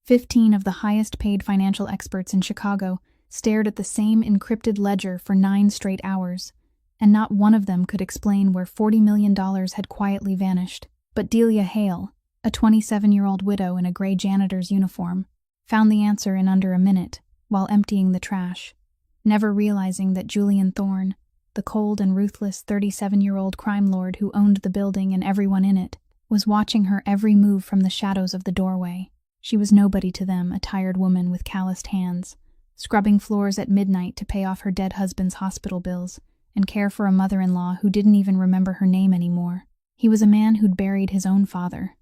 15 of the highest-paid financial experts in Chicago stared at the same encrypted ledger for 9 straight hours, and not one of them could explain where $40 million had quietly vanished. But Delia Hale, a 27-year-old widow in a gray janitor's uniform, found the answer in under a minute while emptying the trash, never realizing that Julian Thorne, the cold and ruthless 37-year-old crime lord who owned the building and everyone in it, was watching her every move from the shadows of the doorway. She was nobody to them, a tired woman with calloused hands, scrubbing floors at midnight to pay off her dead husband's hospital bills and care for a mother-in-law who didn't even remember her name anymore. He was a man who'd buried his own father,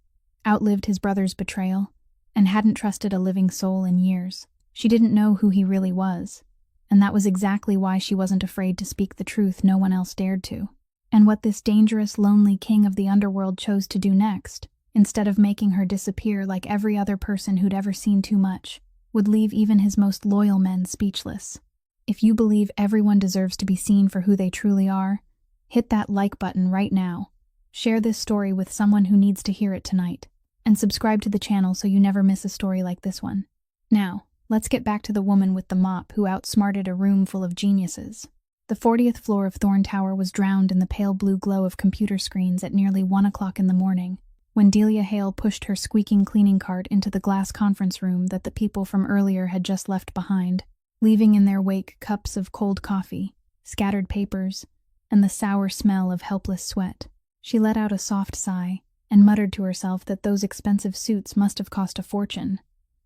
outlived his brother's betrayal, and hadn't trusted a living soul in years. She didn't know who he really was, and that was exactly why she wasn't afraid to speak the truth no one else dared to. And what this dangerous, lonely king of the underworld chose to do next, instead of making her disappear like every other person who'd ever seen too much, would leave even his most loyal men speechless. If you believe everyone deserves to be seen for who they truly are, hit that like button right now. Share this story with someone who needs to hear it tonight, and subscribe to the channel so you never miss a story like this one. Now, let's get back to the woman with the mop who outsmarted a room full of geniuses. The 40th floor of Thorne Tower was drowned in the pale blue glow of computer screens at nearly 1 o'clock in the morning, when Delia Hale pushed her squeaking cleaning cart into the glass conference room that the people from earlier had just left behind, leaving in their wake cups of cold coffee, scattered papers, and the sour smell of helpless sweat. She let out a soft sigh and muttered to herself that those expensive suits must have cost a fortune,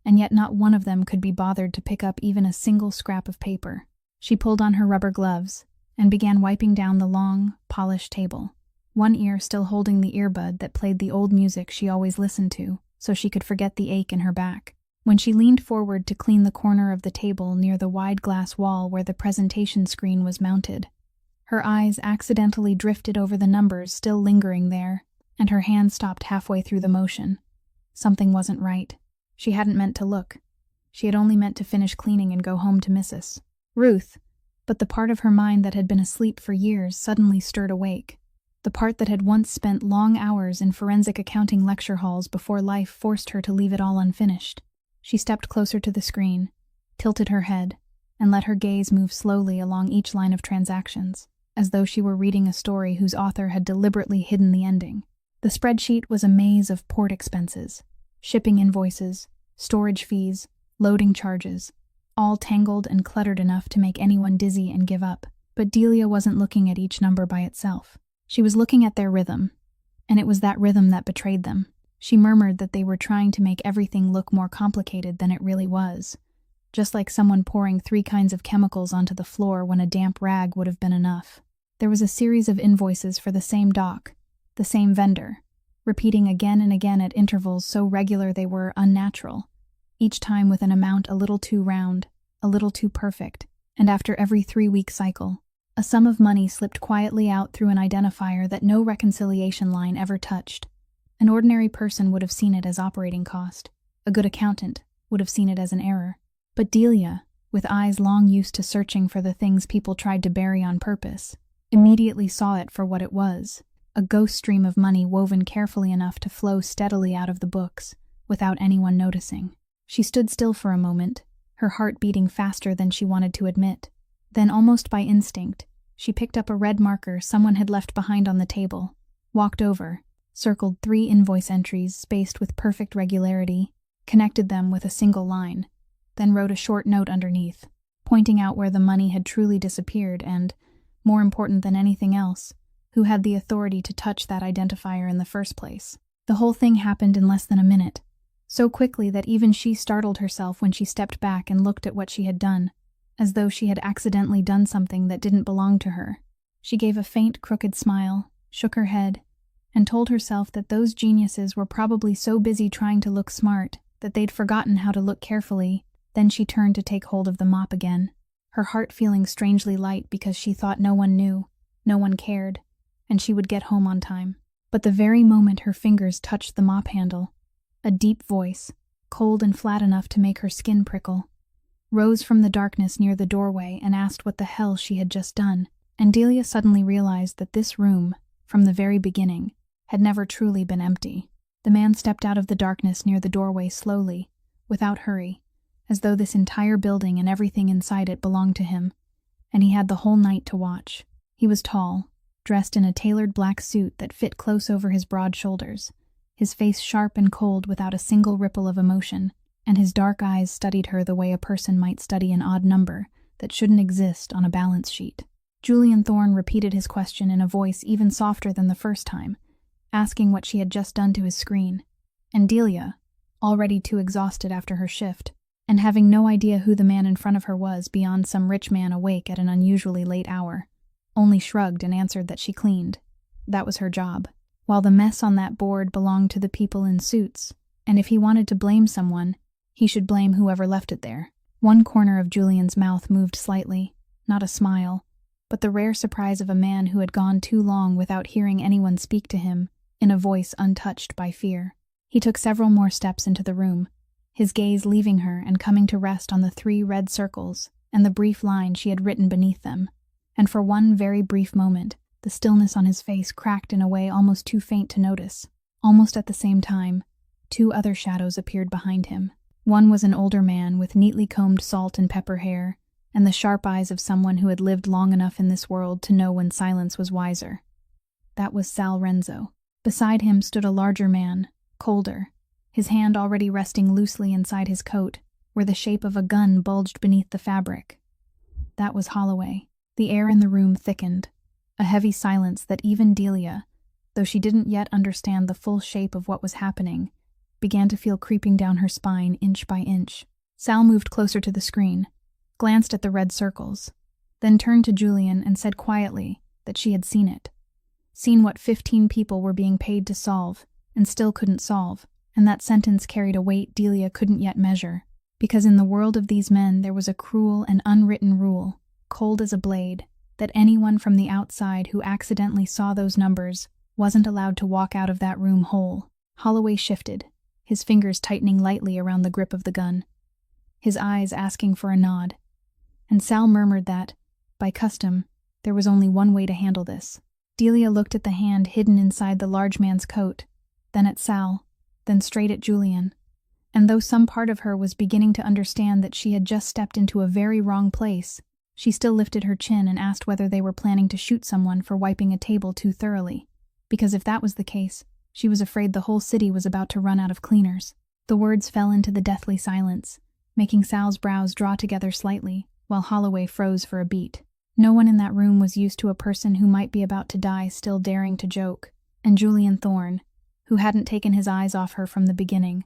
and yet not one of them could be bothered to pick up even a single scrap of paper. She pulled on her rubber gloves and began wiping down the long, polished table, one ear still holding the earbud that played the old music she always listened to, so she could forget the ache in her back. When she leaned forward to clean the corner of the table near the wide glass wall where the presentation screen was mounted, her eyes accidentally drifted over the numbers still lingering there, and her hand stopped halfway through the motion. Something wasn't right. She hadn't meant to look. She had only meant to finish cleaning and go home to Mrs. Ruth, but the part of her mind that had been asleep for years suddenly stirred awake. The part that had once spent long hours in forensic accounting lecture halls before life forced her to leave it all unfinished. She stepped closer to the screen, tilted her head, and let her gaze move slowly along each line of transactions, as though she were reading a story whose author had deliberately hidden the ending. The spreadsheet was a maze of port expenses, shipping invoices, storage fees, loading charges, all tangled and cluttered enough to make anyone dizzy and give up. But Delia wasn't looking at each number by itself. She was looking at their rhythm, and it was that rhythm that betrayed them. She murmured that they were trying to make everything look more complicated than it really was, just like someone pouring 3 kinds of chemicals onto the floor when a damp rag would have been enough. There was a series of invoices for the same doc, the same vendor, repeating again and again at intervals so regular they were unnatural, each time with an amount a little too round, a little too perfect, and after every 3-week cycle, a sum of money slipped quietly out through an identifier that no reconciliation line ever touched. An ordinary person would have seen it as operating cost. A good accountant would have seen it as an error. But Delia, with eyes long used to searching for the things people tried to bury on purpose, immediately saw it for what it was, a ghost stream of money woven carefully enough to flow steadily out of the books, without anyone noticing. She stood still for a moment, her heart beating faster than she wanted to admit. Then, almost by instinct, she picked up a red marker someone had left behind on the table, walked over, circled 3 invoice entries spaced with perfect regularity, connected them with a single line, then wrote a short note underneath, pointing out where the money had truly disappeared and, more important than anything else, who had the authority to touch that identifier in the first place. The whole thing happened in less than a minute, so quickly that even she startled herself when she stepped back and looked at what she had done, as though she had accidentally done something that didn't belong to her. She gave a faint, crooked smile, shook her head, and told herself that those geniuses were probably so busy trying to look smart that they'd forgotten how to look carefully. Then she turned to take hold of the mop again, her heart feeling strangely light because she thought no one knew, no one cared, and she would get home on time. But the very moment her fingers touched the mop handle, a deep voice, cold and flat enough to make her skin prickle, rose from the darkness near the doorway and asked what the hell she had just done. And Delia suddenly realized that this room, from the very beginning, had never truly been empty. The man stepped out of the darkness near the doorway slowly, without hurry, as though this entire building and everything inside it belonged to him, and he had the whole night to watch. He was tall, dressed in a tailored black suit that fit close over his broad shoulders, his face sharp and cold without a single ripple of emotion, and his dark eyes studied her the way a person might study an odd number that shouldn't exist on a balance sheet. Julian Thorne repeated his question in a voice even softer than the first time, asking what she had just done to his screen. And Delia, already too exhausted after her shift, and having no idea who the man in front of her was beyond some rich man awake at an unusually late hour, only shrugged and answered that she cleaned. That was her job, while the mess on that board belonged to the people in suits, and if he wanted to blame someone, he should blame whoever left it there. One corner of Julian's mouth moved slightly, not a smile, but the rare surprise of a man who had gone too long without hearing anyone speak to him, in a voice untouched by fear. He took several more steps into the room, his gaze leaving her and coming to rest on the 3 red circles and the brief line she had written beneath them. And for one very brief moment, the stillness on his face cracked in a way almost too faint to notice. Almost at the same time, 2 other shadows appeared behind him. One was an older man with neatly combed salt and pepper hair, and the sharp eyes of someone who had lived long enough in this world to know when silence was wiser. That was Sal Renzo. Beside him stood a larger man, colder, his hand already resting loosely inside his coat, where the shape of a gun bulged beneath the fabric. That was Holloway. The air in the room thickened, a heavy silence that even Delia, though she didn't yet understand the full shape of what was happening, began to feel creeping down her spine inch by inch. Sal moved closer to the screen, glanced at the red circles, then turned to Julian and said quietly that she had seen it. Seen what 15 people were being paid to solve, and still couldn't solve, and that sentence carried a weight Delia couldn't yet measure, because in the world of these men there was a cruel and unwritten rule, cold as a blade, that anyone from the outside who accidentally saw those numbers wasn't allowed to walk out of that room whole. Holloway shifted, his fingers tightening lightly around the grip of the gun, his eyes asking for a nod, and Sal murmured that, by custom, there was only one way to handle this. Delia looked at the hand hidden inside the large man's coat, then at Sal, then straight at Julian, and though some part of her was beginning to understand that she had just stepped into a very wrong place, she still lifted her chin and asked whether they were planning to shoot someone for wiping a table too thoroughly, because if that was the case, she was afraid the whole city was about to run out of cleaners. The words fell into the deathly silence, making Sal's brows draw together slightly, while Holloway froze for a beat. No one in that room was used to a person who might be about to die still daring to joke, and Julian Thorne, who hadn't taken his eyes off her from the beginning,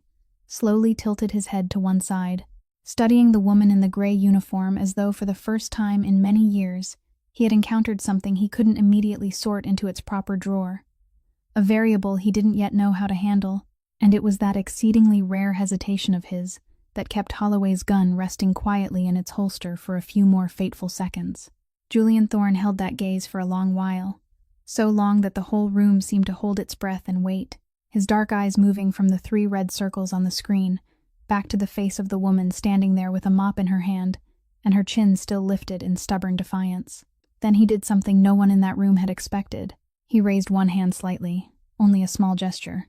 slowly tilted his head to one side, studying the woman in the gray uniform as though for the first time in many years he had encountered something he couldn't immediately sort into its proper drawer. A variable he didn't yet know how to handle, and it was that exceedingly rare hesitation of his that kept Holloway's gun resting quietly in its holster for a few more fateful seconds. Julian Thorne held that gaze for a long while, so long that the whole room seemed to hold its breath and wait, his dark eyes moving from the 3 red circles on the screen, back to the face of the woman standing there with a mop in her hand, and her chin still lifted in stubborn defiance. Then he did something no one in that room had expected. He raised one hand slightly, only a small gesture,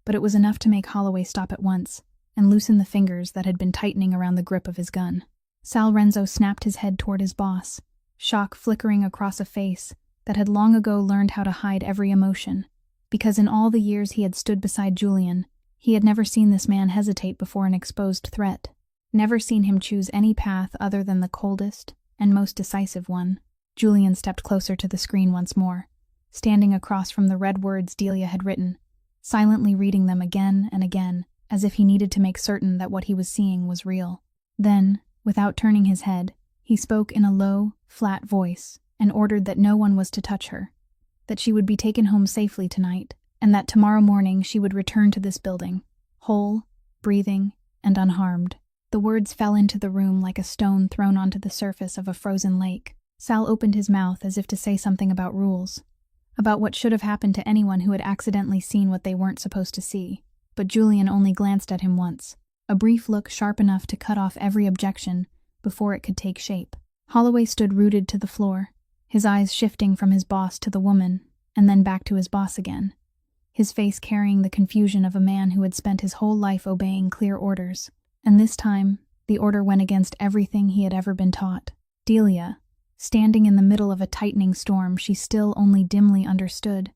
but it was enough to make Holloway stop at once, and loosen the fingers that had been tightening around the grip of his gun. Sal Renzo snapped his head toward his boss, shock flickering across a face that had long ago learned how to hide every emotion, because in all the years he had stood beside Julian, he had never seen this man hesitate before an exposed threat, never seen him choose any path other than the coldest and most decisive one. Julian stepped closer to the screen once more, standing across from the red words Delia had written, silently reading them again and again, as if he needed to make certain that what he was seeing was real. Then, without turning his head, he spoke in a low, flat voice and ordered that no one was to touch her, that she would be taken home safely tonight, and that tomorrow morning she would return to this building, whole, breathing, and unharmed. The words fell into the room like a stone thrown onto the surface of a frozen lake. Sal opened his mouth as if to say something about rules, about what should have happened to anyone who had accidentally seen what they weren't supposed to see, but Julian only glanced at him once, a brief look sharp enough to cut off every objection before it could take shape. Holloway stood rooted to the floor, his eyes shifting from his boss to the woman, and then back to his boss again, his face carrying the confusion of a man who had spent his whole life obeying clear orders. And this time, the order went against everything he had ever been taught. Delia, standing in the middle of a tightening storm she still only dimly understood,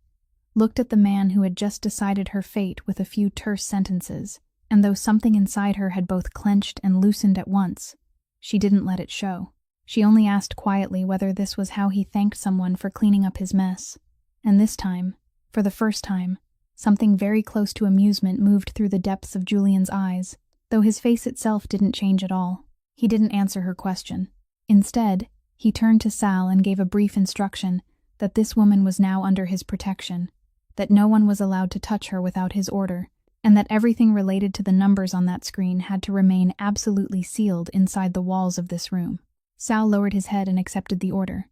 looked at the man who had just decided her fate with a few terse sentences, and though something inside her had both clenched and loosened at once, she didn't let it show. She only asked quietly whether this was how he thanked someone for cleaning up his mess. And this time, for the first time, something very close to amusement moved through the depths of Julian's eyes, though his face itself didn't change at all. He didn't answer her question. Instead, he turned to Sal and gave a brief instruction that this woman was now under his protection, that no one was allowed to touch her without his order, and that everything related to the numbers on that screen had to remain absolutely sealed inside the walls of this room. Sal lowered his head and accepted the order,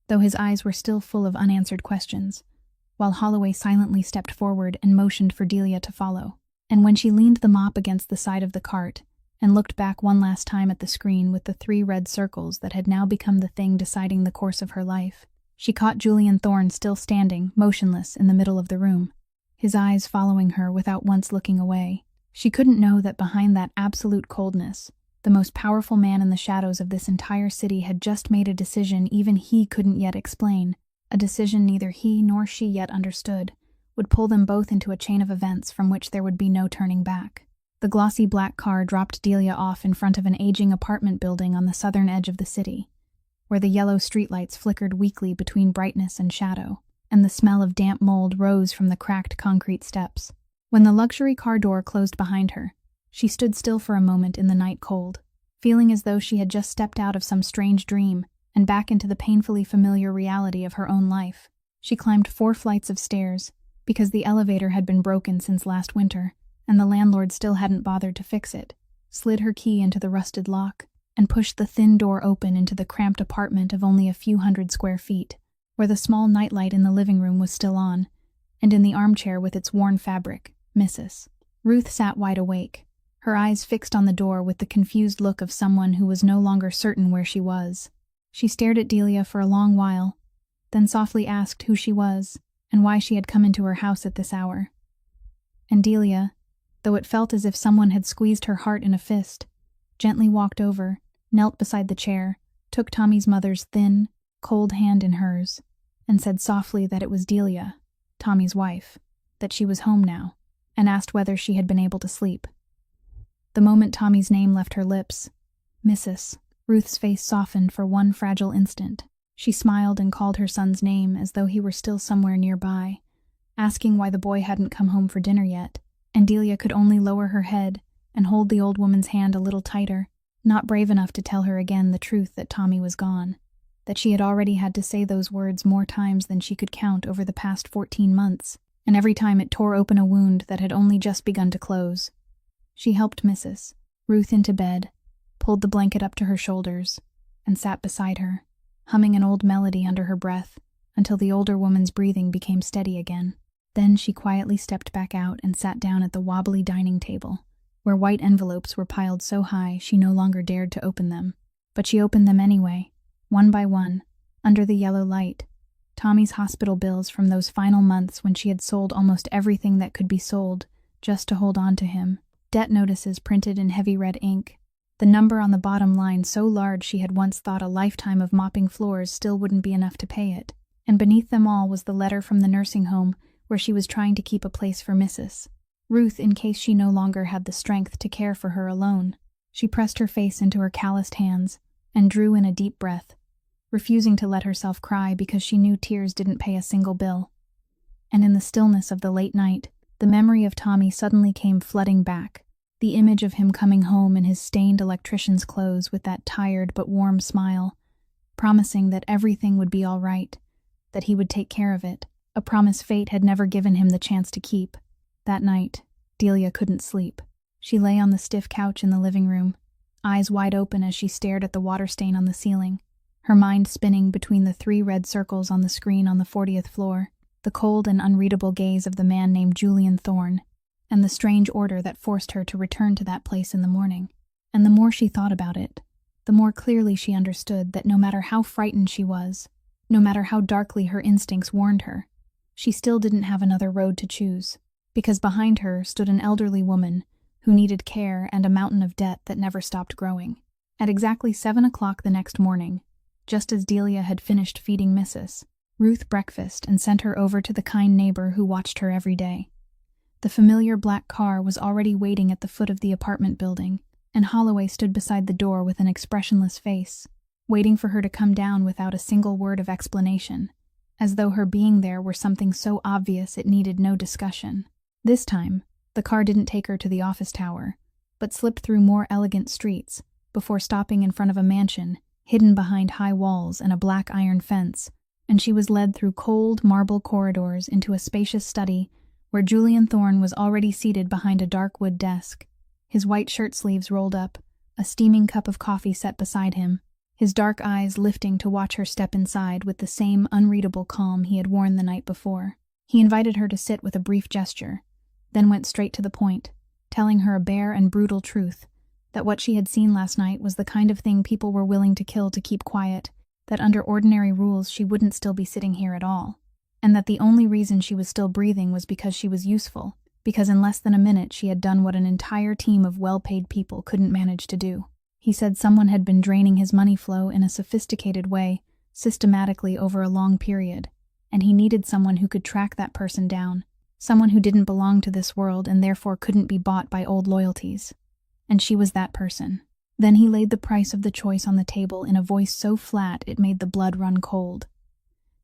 though his eyes were still full of unanswered questions, while Holloway silently stepped forward and motioned for Delia to follow. And when she leaned the mop against the side of the cart and looked back one last time at the screen with the 3 red circles that had now become the thing deciding the course of her life, she caught Julian Thorne still standing, motionless, in the middle of the room, his eyes following her without once looking away. She couldn't know that behind that absolute coldness, the most powerful man in the shadows of this entire city had just made a decision even he couldn't yet explain, a decision neither he nor she yet understood, would pull them both into a chain of events from which there would be no turning back. The glossy black car dropped Delia off in front of an aging apartment building on the southern edge of the city, where the yellow streetlights flickered weakly between brightness and shadow, and the smell of damp mold rose from the cracked concrete steps. When the luxury car door closed behind her, she stood still for a moment in the night cold, feeling as though she had just stepped out of some strange dream and back into the painfully familiar reality of her own life. She climbed 4 flights of stairs, because the elevator had been broken since last winter, and the landlord still hadn't bothered to fix it, slid her key into the rusted lock, and pushed the thin door open into the cramped apartment of only a few hundred square feet, where the small nightlight in the living room was still on, and in the armchair with its worn fabric, Mrs. Ruth sat wide awake, her eyes fixed on the door with the confused look of someone who was no longer certain where she was. She stared at Delia for a long while, then softly asked who she was and why she had come into her house at this hour. And Delia, though it felt as if someone had squeezed her heart in a fist, gently walked over, knelt beside the chair, took Tommy's mother's thin, cold hand in hers, and said softly that it was Delia, Tommy's wife, that she was home now, and asked whether she had been able to sleep. The moment Tommy's name left her lips, Mrs. Ruth's face softened for one fragile instant. She smiled and called her son's name as though he were still somewhere nearby, asking why the boy hadn't come home for dinner yet, and Delia could only lower her head and hold the old woman's hand a little tighter, not brave enough to tell her again the truth that Tommy was gone, that she had already had to say those words more times than she could count over the past 14 months, and every time it tore open a wound that had only just begun to close. She helped Mrs. Ruth into bed, pulled the blanket up to her shoulders, and sat beside her, humming an old melody under her breath until the older woman's breathing became steady again. Then she quietly stepped back out and sat down at the wobbly dining table, where white envelopes were piled so high she no longer dared to open them. But she opened them anyway, one by one, under the yellow light. Tommy's hospital bills from those final months when she had sold almost everything that could be sold just to hold on to him. Debt notices printed in heavy red ink, the number on the bottom line so large she had once thought a lifetime of mopping floors still wouldn't be enough to pay it. And beneath them all was the letter from the nursing home where she was trying to keep a place for Mrs. Ruth in case she no longer had the strength to care for her alone. She pressed her face into her calloused hands and drew in a deep breath, refusing to let herself cry because she knew tears didn't pay a single bill. And in the stillness of the late night, the memory of Tommy suddenly came flooding back, the image of him coming home in his stained electrician's clothes with that tired but warm smile, promising that everything would be all right, that he would take care of it, a promise fate had never given him the chance to keep. That night, Delia couldn't sleep. She lay on the stiff couch in the living room, eyes wide open as she stared at the water stain on the ceiling, her mind spinning between the 3 red circles on the screen on the 40th floor, the cold and unreadable gaze of the man named Julian Thorne, and the strange order that forced her to return to that place in the morning. And the more she thought about it, the more clearly she understood that no matter how frightened she was, no matter how darkly her instincts warned her, she still didn't have another road to choose, because behind her stood an elderly woman who needed care and a mountain of debt that never stopped growing. At exactly 7 o'clock the next morning, just as Delia had finished feeding Mrs. Ruth breakfast and sent her over to the kind neighbor who watched her every day, the familiar black car was already waiting at the foot of the apartment building, and Holloway stood beside the door with an expressionless face, waiting for her to come down without a single word of explanation, as though her being there were something so obvious it needed no discussion. This time, the car didn't take her to the office tower, but slipped through more elegant streets before stopping in front of a mansion hidden behind high walls and a black iron fence, and she was led through cold marble corridors into a spacious study where Julian Thorne was already seated behind a dark wood desk, his white shirt sleeves rolled up, a steaming cup of coffee set beside him, his dark eyes lifting to watch her step inside with the same unreadable calm he had worn the night before. He invited her to sit with a brief gesture, then went straight to the point, telling her a bare and brutal truth, that what she had seen last night was the kind of thing people were willing to kill to keep quiet, that under ordinary rules she wouldn't still be sitting here at all, and that the only reason she was still breathing was because she was useful, because in less than a minute she had done what an entire team of well-paid people couldn't manage to do. He said someone had been draining his money flow in a sophisticated way, systematically over a long period, and he needed someone who could track that person down, someone who didn't belong to this world and therefore couldn't be bought by old loyalties. And she was that person. Then he laid the price of the choice on the table in a voice so flat it made the blood run cold,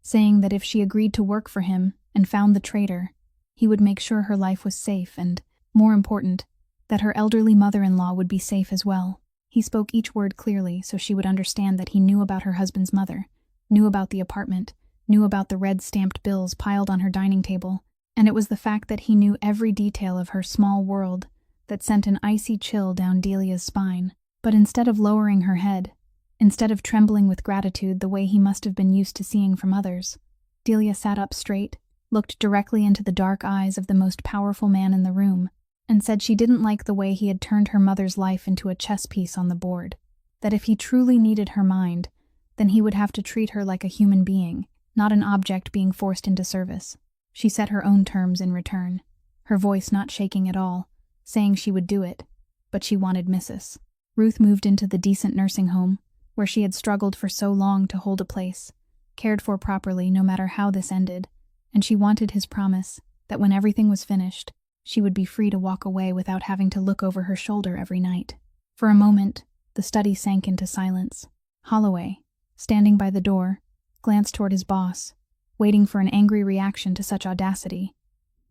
saying that if she agreed to work for him and found the traitor, he would make sure her life was safe and, more important, that her elderly mother-in-law would be safe as well. He spoke each word clearly so she would understand that he knew about her husband's mother, knew about the apartment, knew about the red-stamped bills piled on her dining table, and it was the fact that he knew every detail of her small world that sent an icy chill down Delia's spine. But instead of lowering her head, instead of trembling with gratitude the way he must have been used to seeing from others, Delia sat up straight, looked directly into the dark eyes of the most powerful man in the room, and said she didn't like the way he had turned her mother's life into a chess piece on the board, that if he truly needed her mind, then he would have to treat her like a human being, not an object being forced into service. She set her own terms in return, her voice not shaking at all, saying she would do it, but she wanted Mrs. Ruth moved into the decent nursing home, where she had struggled for so long to hold a place, cared for properly no matter how this ended, and she wanted his promise that when everything was finished, she would be free to walk away without having to look over her shoulder every night. For a moment, the study sank into silence. Holloway, standing by the door, glanced toward his boss, waiting for an angry reaction to such audacity,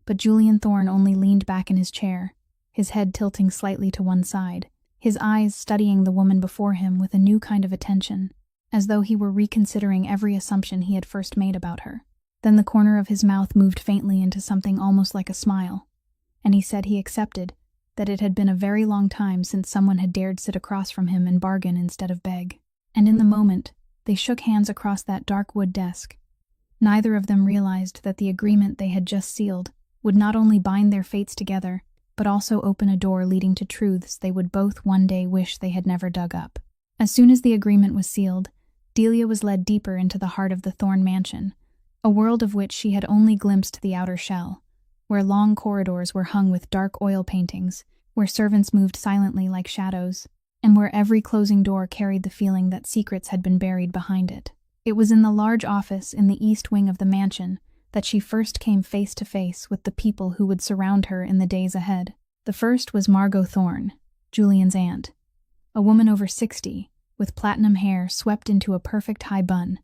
but Julian Thorne only leaned back in his chair, his head tilting slightly to one side, his eyes studying the woman before him with a new kind of attention, as though he were reconsidering every assumption he had first made about her. Then the corner of his mouth moved faintly into something almost like a smile, and he said he accepted that it had been a very long time since someone had dared sit across from him and bargain instead of beg. And in the moment, they shook hands across that dark wood desk. Neither of them realized that the agreement they had just sealed would not only bind their fates together, but also open a door leading to truths they would both one day wish they had never dug up. As soon as the agreement was sealed, Delia was led deeper into the heart of the Thorne mansion, a world of which she had only glimpsed the outer shell, where long corridors were hung with dark oil paintings, where servants moved silently like shadows, and where every closing door carried the feeling that secrets had been buried behind it. It was in the large office in the east wing of the mansion that she first came face to face with the people who would surround her in the days ahead. The first was Margot Thorne, Julian's aunt, a woman over 60, with platinum hair swept into a perfect high bun,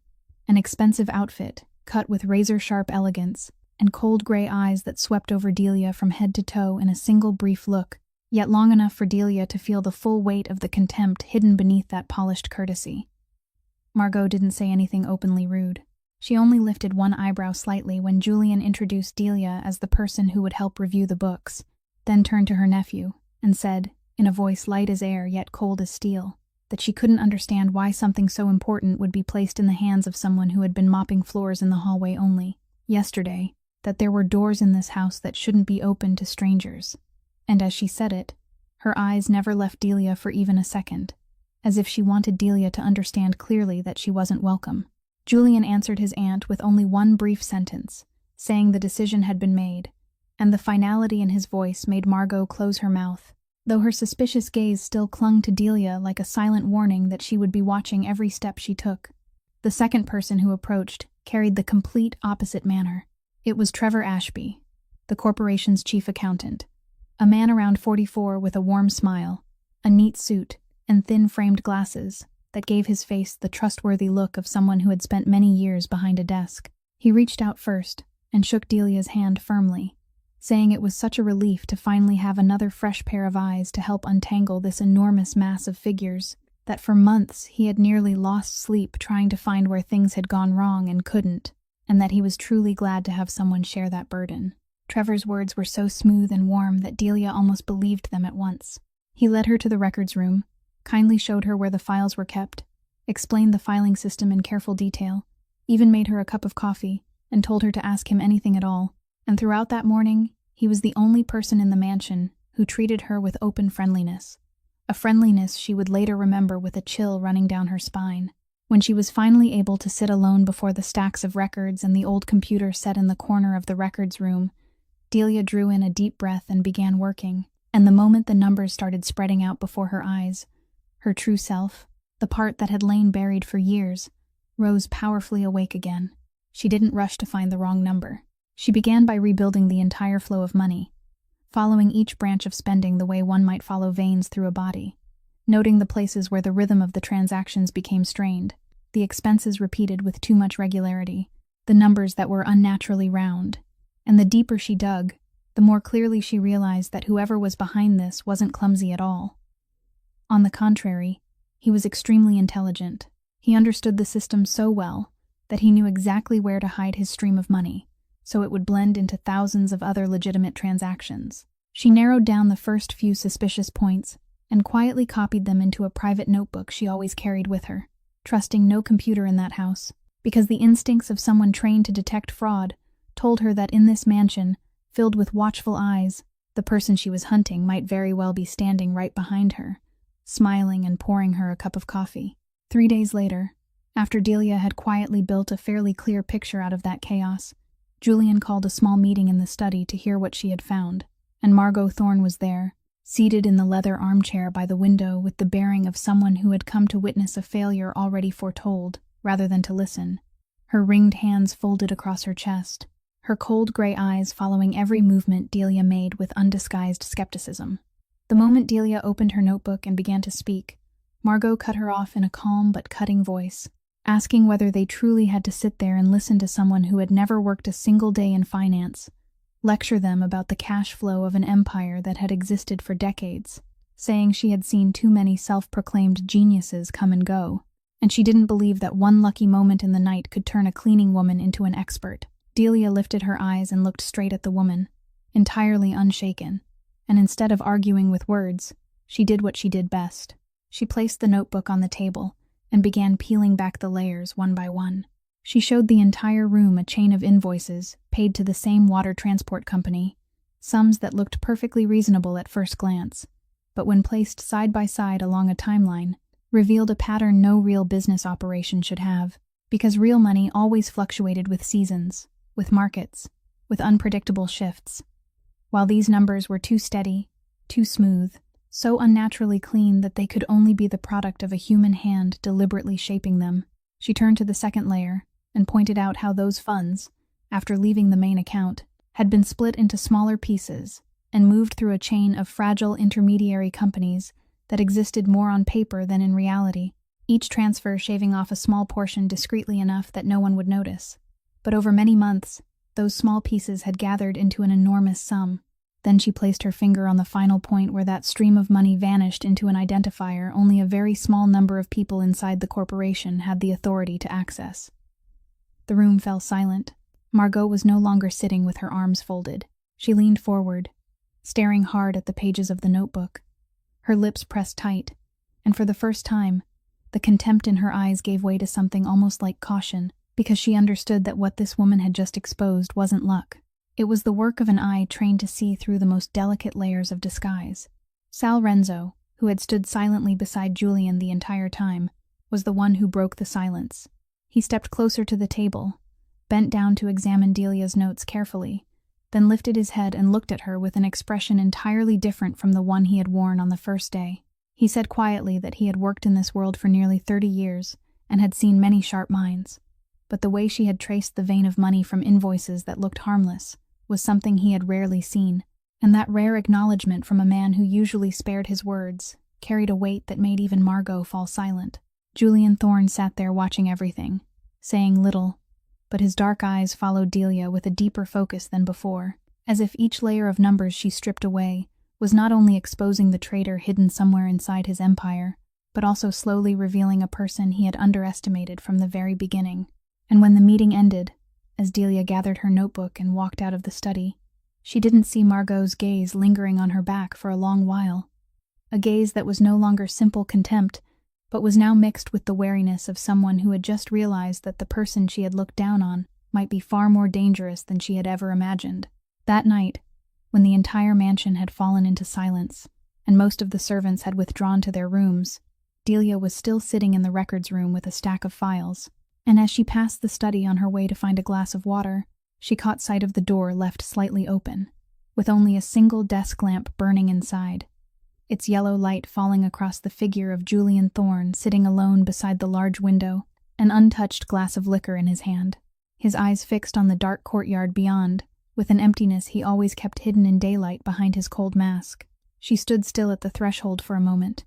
an expensive outfit cut with razor-sharp elegance, and cold gray eyes that swept over Delia from head to toe in a single brief look, yet long enough for Delia to feel the full weight of the contempt hidden beneath that polished courtesy. Margot didn't say anything openly rude. She only lifted one eyebrow slightly when Julian introduced Delia as the person who would help review the books, then turned to her nephew and said, in a voice light as air yet cold as steel, that she couldn't understand why something so important would be placed in the hands of someone who had been mopping floors in the hallway only yesterday, that there were doors in this house that shouldn't be open to strangers. And as she said it, her eyes never left Delia for even a second, as if she wanted Delia to understand clearly that she wasn't welcome. Julian answered his aunt with only one brief sentence, saying the decision had been made, and the finality in his voice made Margot close her mouth, though her suspicious gaze still clung to Delia like a silent warning that she would be watching every step she took. The second person who approached carried the complete opposite manner. It was Trevor Ashby, the corporation's chief accountant, a man around 44 with a warm smile, a neat suit, and thin-framed glasses that gave his face the trustworthy look of someone who had spent many years behind a desk. He reached out first and shook Delia's hand firmly, saying it was such a relief to finally have another fresh pair of eyes to help untangle this enormous mass of figures, that for months he had nearly lost sleep trying to find where things had gone wrong and couldn't, and that he was truly glad to have someone share that burden. Trevor's words were so smooth and warm that Delia almost believed them at once. He led her to the records room, kindly showed her where the files were kept, explained the filing system in careful detail, even made her a cup of coffee, and told her to ask him anything at all. And throughout that morning, he was the only person in the mansion who treated her with open friendliness, a friendliness she would later remember with a chill running down her spine. When she was finally able to sit alone before the stacks of records and the old computer set in the corner of the records room, Delia drew in a deep breath and began working, and the moment the numbers started spreading out before her eyes, her true self, the part that had lain buried for years, rose powerfully awake again. She didn't rush to find the wrong number. She began by rebuilding the entire flow of money, following each branch of spending the way one might follow veins through a body, noting the places where the rhythm of the transactions became strained, the expenses repeated with too much regularity, the numbers that were unnaturally round. And the deeper she dug, the more clearly she realized that whoever was behind this wasn't clumsy at all. On the contrary, he was extremely intelligent. He understood the system so well that he knew exactly where to hide his stream of money, so it would blend into thousands of other legitimate transactions. She narrowed down the first few suspicious points and quietly copied them into a private notebook she always carried with her, trusting no computer in that house, because the instincts of someone trained to detect fraud told her that in this mansion, filled with watchful eyes, the person she was hunting might very well be standing right behind her, smiling and pouring her a cup of coffee. 3 days later, after Delia had quietly built a fairly clear picture out of that chaos, Julian called a small meeting in the study to hear what she had found, and Margot Thorne was there, seated in the leather armchair by the window with the bearing of someone who had come to witness a failure already foretold, rather than to listen, her ringed hands folded across her chest, her cold gray eyes following every movement Delia made with undisguised skepticism. The moment Delia opened her notebook and began to speak, Margot cut her off in a calm but cutting voice, asking whether they truly had to sit there and listen to someone who had never worked a single day in finance, lecture them about the cash flow of an empire that had existed for decades, saying she had seen too many self-proclaimed geniuses come and go, and she didn't believe that one lucky moment in the night could turn a cleaning woman into an expert. Delia lifted her eyes and looked straight at the woman, entirely unshaken, and instead of arguing with words, she did what she did best. She placed the notebook on the table and began peeling back the layers one by one. She showed the entire room a chain of invoices paid to the same water transport company, sums that looked perfectly reasonable at first glance, but when placed side by side along a timeline, revealed a pattern no real business operation should have, because real money always fluctuated with seasons, with markets, with unpredictable shifts. While these numbers were too steady, too smooth, so unnaturally clean that they could only be the product of a human hand deliberately shaping them, she turned to the second layer and pointed out how those funds, after leaving the main account, had been split into smaller pieces and moved through a chain of fragile intermediary companies that existed more on paper than in reality, each transfer shaving off a small portion discreetly enough that no one would notice. But over many months, those small pieces had gathered into an enormous sum. Then she placed her finger on the final point where that stream of money vanished into an identifier only a very small number of people inside the corporation had the authority to access. The room fell silent. Margot was no longer sitting with her arms folded. She leaned forward, staring hard at the pages of the notebook. Her lips pressed tight, and for the first time, the contempt in her eyes gave way to something almost like caution, because she understood that what this woman had just exposed wasn't luck. It was the work of an eye trained to see through the most delicate layers of disguise. Sal Renzo, who had stood silently beside Julian the entire time, was the one who broke the silence. He stepped closer to the table, bent down to examine Delia's notes carefully, then lifted his head and looked at her with an expression entirely different from the one he had worn on the first day. He said quietly that he had worked in this world for nearly 30 years and had seen many sharp minds. But the way she had traced the vein of money from invoices that looked harmless was something he had rarely seen, and that rare acknowledgement from a man who usually spared his words carried a weight that made even Margot fall silent. Julian Thorne sat there watching everything, saying little, but his dark eyes followed Delia with a deeper focus than before, as if each layer of numbers she stripped away was not only exposing the traitor hidden somewhere inside his empire, but also slowly revealing a person he had underestimated from the very beginning. And when the meeting ended, as Delia gathered her notebook and walked out of the study, she didn't see Margot's gaze lingering on her back for a long while. A gaze that was no longer simple contempt, but was now mixed with the wariness of someone who had just realized that the person she had looked down on might be far more dangerous than she had ever imagined. That night, when the entire mansion had fallen into silence, and most of the servants had withdrawn to their rooms, Delia was still sitting in the records room with a stack of files, and as she passed the study on her way to find a glass of water, she caught sight of the door left slightly open, with only a single desk lamp burning inside, its yellow light falling across the figure of Julian Thorne sitting alone beside the large window, an untouched glass of liquor in his hand, his eyes fixed on the dark courtyard beyond, with an emptiness he always kept hidden in daylight behind his cold mask. She stood still at the threshold for a moment,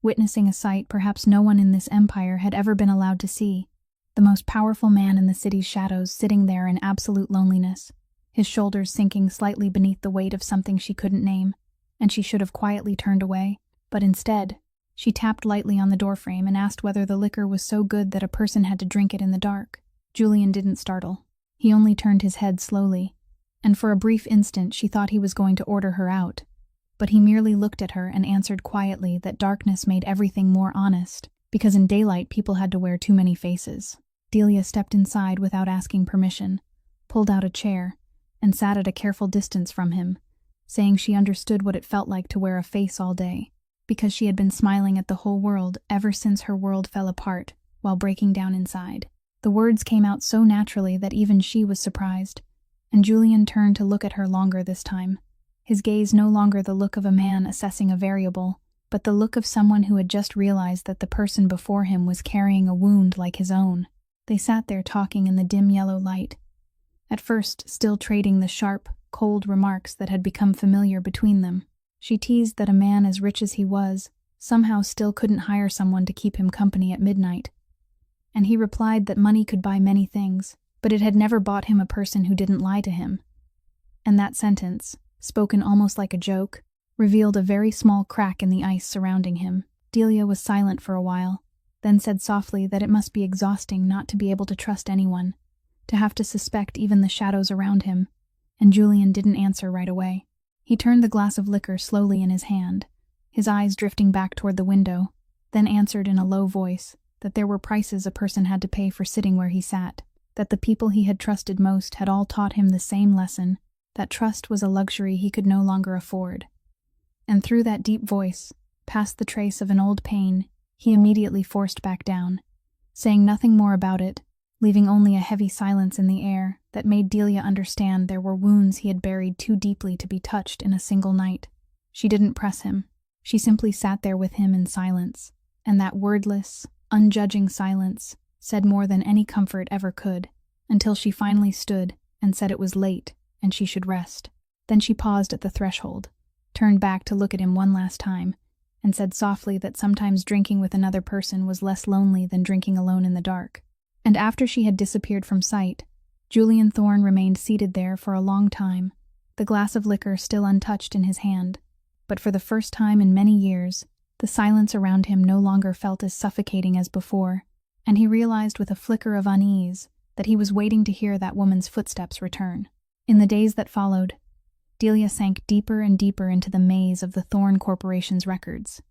witnessing a sight perhaps no one in this empire had ever been allowed to see. The most powerful man in the city's shadows sitting there in absolute loneliness, his shoulders sinking slightly beneath the weight of something she couldn't name, and she should have quietly turned away, but instead, she tapped lightly on the doorframe and asked whether the liquor was so good that a person had to drink it in the dark. Julian didn't startle. He only turned his head slowly, and for a brief instant she thought he was going to order her out, but he merely looked at her and answered quietly that darkness made everything more honest, because in daylight people had to wear too many faces. Delia stepped inside without asking permission, pulled out a chair, and sat at a careful distance from him, saying she understood what it felt like to wear a face all day, because she had been smiling at the whole world ever since her world fell apart while breaking down inside. The words came out so naturally that even she was surprised, and Julian turned to look at her longer this time, his gaze no longer the look of a man assessing a variable, but the look of someone who had just realized that the person before him was carrying a wound like his own. They sat there talking in the dim yellow light, at first still trading the sharp, cold remarks that had become familiar between them. She teased that a man as rich as he was somehow still couldn't hire someone to keep him company at midnight, and he replied that money could buy many things, but it had never bought him a person who didn't lie to him. And that sentence, spoken almost like a joke, revealed a very small crack in the ice surrounding him. Delia was silent for a while, then said softly that it must be exhausting not to be able to trust anyone, to have to suspect even the shadows around him, and Julian didn't answer right away. He turned the glass of liquor slowly in his hand, his eyes drifting back toward the window, then answered in a low voice that there were prices a person had to pay for sitting where he sat, that the people he had trusted most had all taught him the same lesson, that trust was a luxury he could no longer afford. And through that deep voice, past the trace of an old pain, he immediately forced back down, saying nothing more about it, leaving only a heavy silence in the air that made Delia understand there were wounds he had buried too deeply to be touched in a single night. She didn't press him. She simply sat there with him in silence, and that wordless, unjudging silence said more than any comfort ever could, until she finally stood and said it was late and she should rest. Then she paused at the threshold, turned back to look at him one last time, and said softly that sometimes drinking with another person was less lonely than drinking alone in the dark. And after she had disappeared from sight, Julian Thorne remained seated there for a long time, the glass of liquor still untouched in his hand. But for the first time in many years, the silence around him no longer felt as suffocating as before, and he realized with a flicker of unease that he was waiting to hear that woman's footsteps return. In the days that followed, Delia sank deeper and deeper into the maze of the Thorne Corporation's records,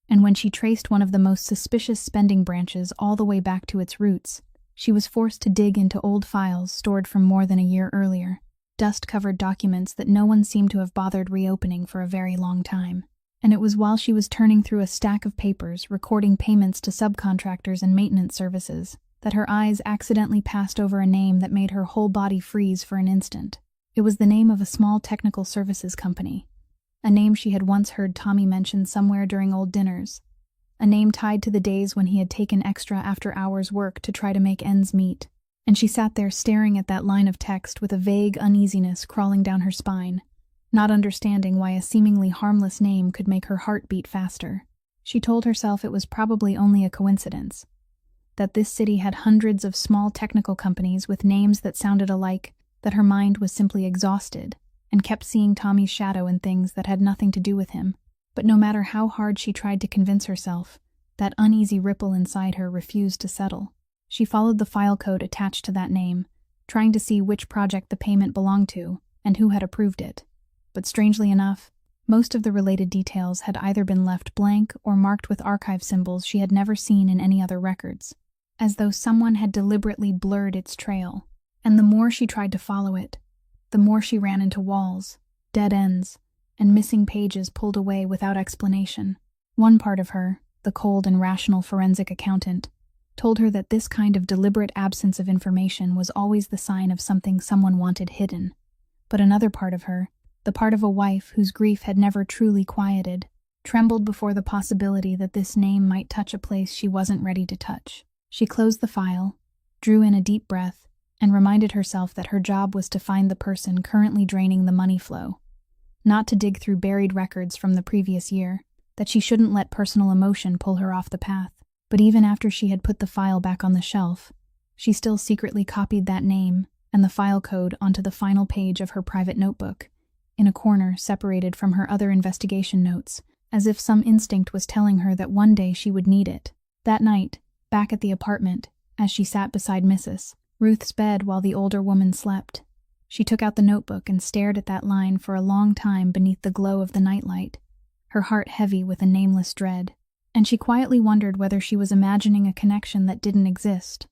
and when she traced one of the most suspicious spending branches all the way back to its roots, she was forced to dig into old files stored from more than a year earlier, dust-covered documents that no one seemed to have bothered reopening for a very long time. And it was while she was turning through a stack of papers recording payments to subcontractors and maintenance services that her eyes accidentally passed over a name that made her whole body freeze for an instant. It was the name of a small technical services company, a name she had once heard Tommy mention somewhere during old dinners, a name tied to the days when he had taken extra after-hours work to try to make ends meet. And she sat there staring at that line of text with a vague uneasiness crawling down her spine, not understanding why a seemingly harmless name could make her heart beat faster. She told herself it was probably only a coincidence, that this city had hundreds of small technical companies with names that sounded alike, that her mind was simply exhausted and kept seeing Tommy's shadow in things that had nothing to do with him. But no matter how hard she tried to convince herself, that uneasy ripple inside her refused to settle. She followed the file code attached to that name, trying to see which project the payment belonged to and who had approved it. But strangely enough, most of the related details had either been left blank or marked with archive symbols she had never seen in any other records, as though someone had deliberately blurred its trail. And the more she tried to follow it, the more she ran into walls, dead ends, and missing pages pulled away without explanation. One part of her, the cold and rational forensic accountant, told her that this kind of deliberate absence of information was always the sign of something someone wanted hidden. But another part of her, the part of a wife whose grief had never truly quieted, trembled before the possibility that this name might touch a place she wasn't ready to touch. She closed the file, drew in a deep breath, and reminded herself that her job was to find the person currently draining the money flow, not to dig through buried records from the previous year, that she shouldn't let personal emotion pull her off the path. But even after she had put the file back on the shelf, she still secretly copied that name and the file code onto the final page of her private notebook, in a corner separated from her other investigation notes, as if some instinct was telling her that one day she would need it. That night, back at the apartment, as she sat beside Mrs. Ruth's bed while the older woman slept, she took out the notebook and stared at that line for a long time beneath the glow of the nightlight, her heart heavy with a nameless dread. And she quietly wondered whether she was imagining a connection that didn't exist,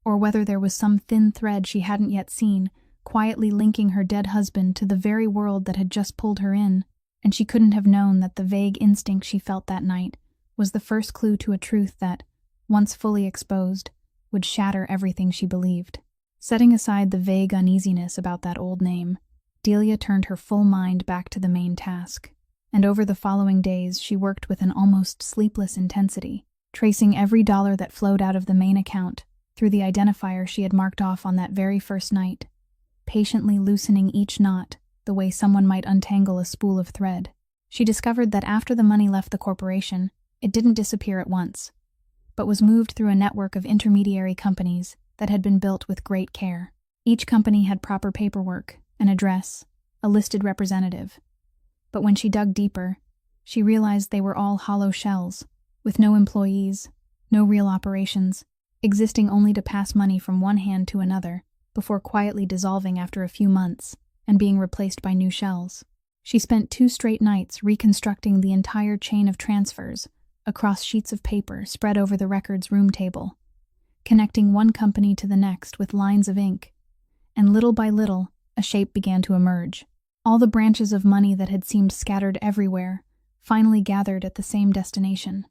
or whether there was some thin thread she hadn't yet seen, quietly linking her dead husband to the very world that had just pulled her in, and she couldn't have known that the vague instinct she felt that night was the first clue to a truth that, once fully exposed, would shatter everything she believed. Setting aside the vague uneasiness about that old name, Delia turned her full mind back to the main task. And over the following days she worked with an almost sleepless intensity, tracing every dollar that flowed out of the main account through the identifier she had marked off on that very first night, patiently loosening each knot the way someone might untangle a spool of thread. She discovered that after the money left the corporation, it didn't disappear at once, but was moved through a network of intermediary companies that had been built with great care. Each company had proper paperwork, an address, a listed representative. But when she dug deeper, she realized they were all hollow shells, with no employees, no real operations, existing only to pass money from one hand to another, before quietly dissolving after a few months and being replaced by new shells. She spent 2 straight nights reconstructing the entire chain of transfers across sheets of paper spread over the record's room table, connecting one company to the next with lines of ink, and little by little, a shape began to emerge. All the branches of money that had seemed scattered everywhere finally gathered at the same destination.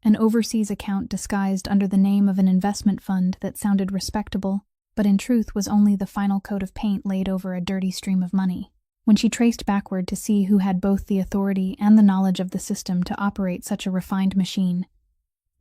An overseas account disguised under the name of an investment fund that sounded respectable, but in truth was only the final coat of paint laid over a dirty stream of money. When she traced backward to see who had both the authority and the knowledge of the system to operate such a refined machine,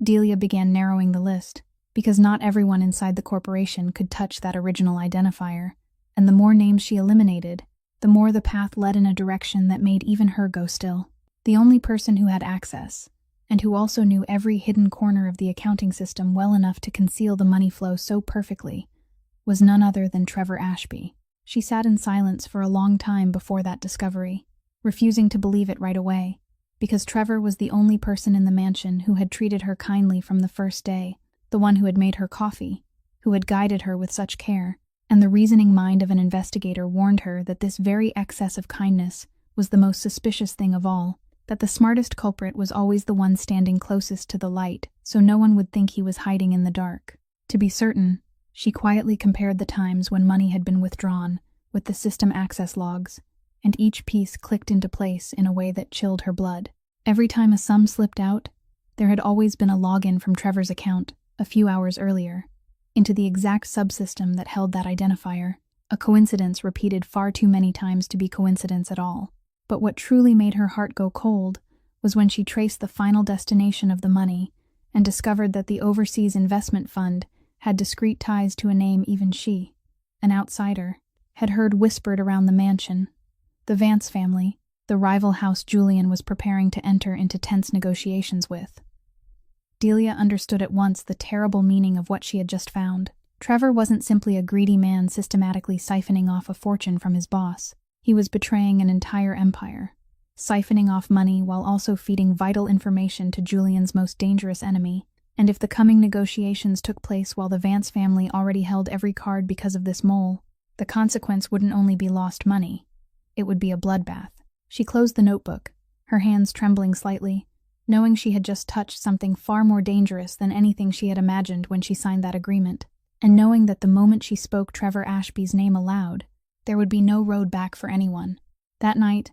Delia began narrowing the list, because not everyone inside the corporation could touch that original identifier, and the more names she eliminated, the more the path led in a direction that made even her go still. The only person who had access, and who also knew every hidden corner of the accounting system well enough to conceal the money flow so perfectly, was none other than Trevor Ashby. She sat in silence for a long time before that discovery, refusing to believe it right away, because Trevor was the only person in the mansion who had treated her kindly from the first day, the one who had made her coffee, who had guided her with such care, and the reasoning mind of an investigator warned her that this very excess of kindness was the most suspicious thing of all, that the smartest culprit was always the one standing closest to the light, so no one would think he was hiding in the dark. To be certain, she quietly compared the times when money had been withdrawn with the system access logs, and each piece clicked into place in a way that chilled her blood. Every time a sum slipped out, there had always been a login from Trevor's account a few hours earlier, into the exact subsystem that held that identifier, a coincidence repeated far too many times to be coincidence at all. But what truly made her heart go cold was when she traced the final destination of the money and discovered that the overseas investment fund had discreet ties to a name even she, an outsider, had heard whispered around the mansion. The Vance family, the rival house Julian was preparing to enter into tense negotiations with. Delia understood at once the terrible meaning of what she had just found. Trevor wasn't simply a greedy man systematically siphoning off a fortune from his boss. He was betraying an entire empire, siphoning off money while also feeding vital information to Julian's most dangerous enemy. And if the coming negotiations took place while the Vance family already held every card because of this mole, the consequence wouldn't only be lost money, it would be a bloodbath. She closed the notebook, her hands trembling slightly, knowing she had just touched something far more dangerous than anything she had imagined when she signed that agreement, and knowing that the moment she spoke Trevor Ashby's name aloud, there would be no road back for anyone. That night,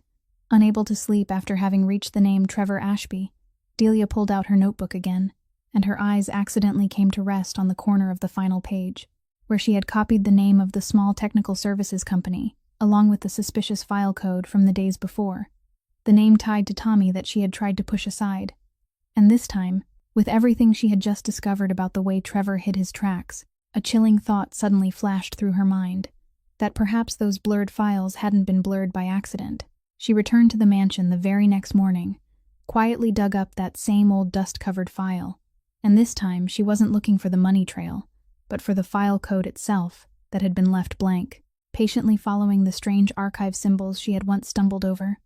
unable to sleep after having reached the name Trevor Ashby, Delia pulled out her notebook again, and her eyes accidentally came to rest on the corner of the final page, where she had copied the name of the small technical services company, along with the suspicious file code from the days before, the name tied to Tommy that she had tried to push aside. And this time, with everything she had just discovered about the way Trevor hid his tracks, a chilling thought suddenly flashed through her mind, that perhaps those blurred files hadn't been blurred by accident. She returned to the mansion the very next morning, quietly dug up that same old dust-covered file, and this time she wasn't looking for the money trail, but for the file code itself that had been left blank, patiently following the strange archive symbols she had once stumbled over,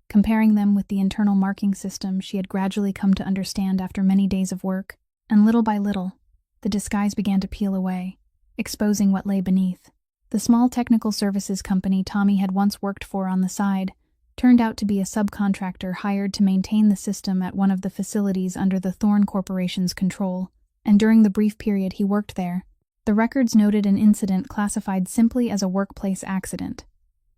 comparing them with the internal marking system she had gradually come to understand after many days of work, and little by little, the disguise began to peel away, exposing what lay beneath. The small technical services company Tommy had once worked for on the side turned out to be a subcontractor hired to maintain the system at one of the facilities under the Thorne Corporation's control, and during the brief period he worked there, the records noted an incident classified simply as a workplace accident.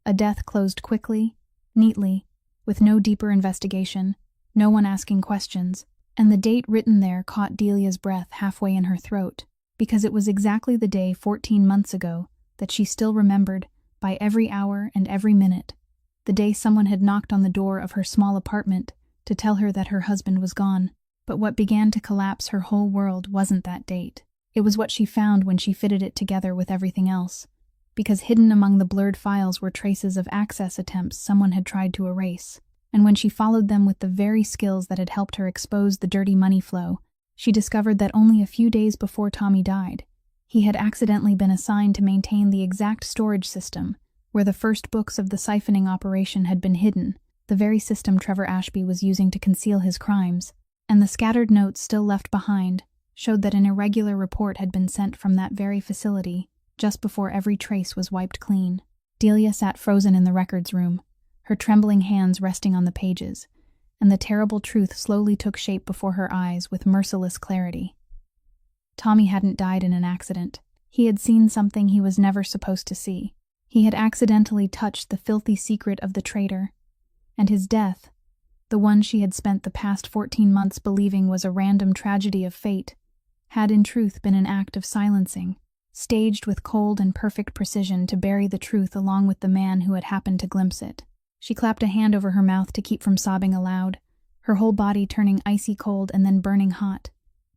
A death closed quickly, neatly, with no deeper investigation, no one asking questions, and the date written there caught Delia's breath halfway in her throat, because it was exactly the day 14 months ago that she still remembered by every hour and every minute, the day someone had knocked on the door of her small apartment to tell her that her husband was gone. But what began to collapse her whole world wasn't that date. It was what she found when she fitted it together with everything else, because hidden among the blurred files were traces of access attempts someone had tried to erase, and when she followed them with the very skills that had helped her expose the dirty money flow, she discovered that only a few days before Tommy died, he had accidentally been assigned to maintain the exact storage system where the first books of the siphoning operation had been hidden, the very system Trevor Ashby was using to conceal his crimes, and the scattered notes still left behind showed that an irregular report had been sent from that very facility just before every trace was wiped clean. Delia sat frozen in the records room, her trembling hands resting on the pages, and the terrible truth slowly took shape before her eyes with merciless clarity. Tommy hadn't died in an accident. He had seen something he was never supposed to see. He had accidentally touched the filthy secret of the traitor, and his death, the one she had spent the past 14 months believing was a random tragedy of fate, had in truth been an act of silencing, staged with cold and perfect precision to bury the truth along with the man who had happened to glimpse it. She clapped a hand over her mouth to keep from sobbing aloud, her whole body turning icy cold and then burning hot,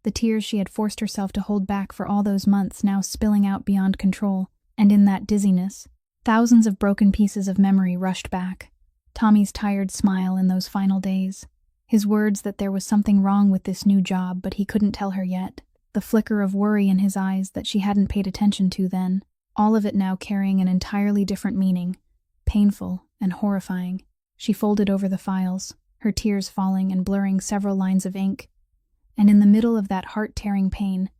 the tears she had forced herself to hold back for all those months now spilling out beyond control, and in that dizziness, thousands of broken pieces of memory rushed back. Tommy's tired smile in those final days, his words that there was something wrong with this new job but he couldn't tell her yet, the flicker of worry in his eyes that she hadn't paid attention to then, all of it now carrying an entirely different meaning, painful and horrifying. She folded over the files, her tears falling and blurring several lines of ink, and in the middle of that heart-tearing pain,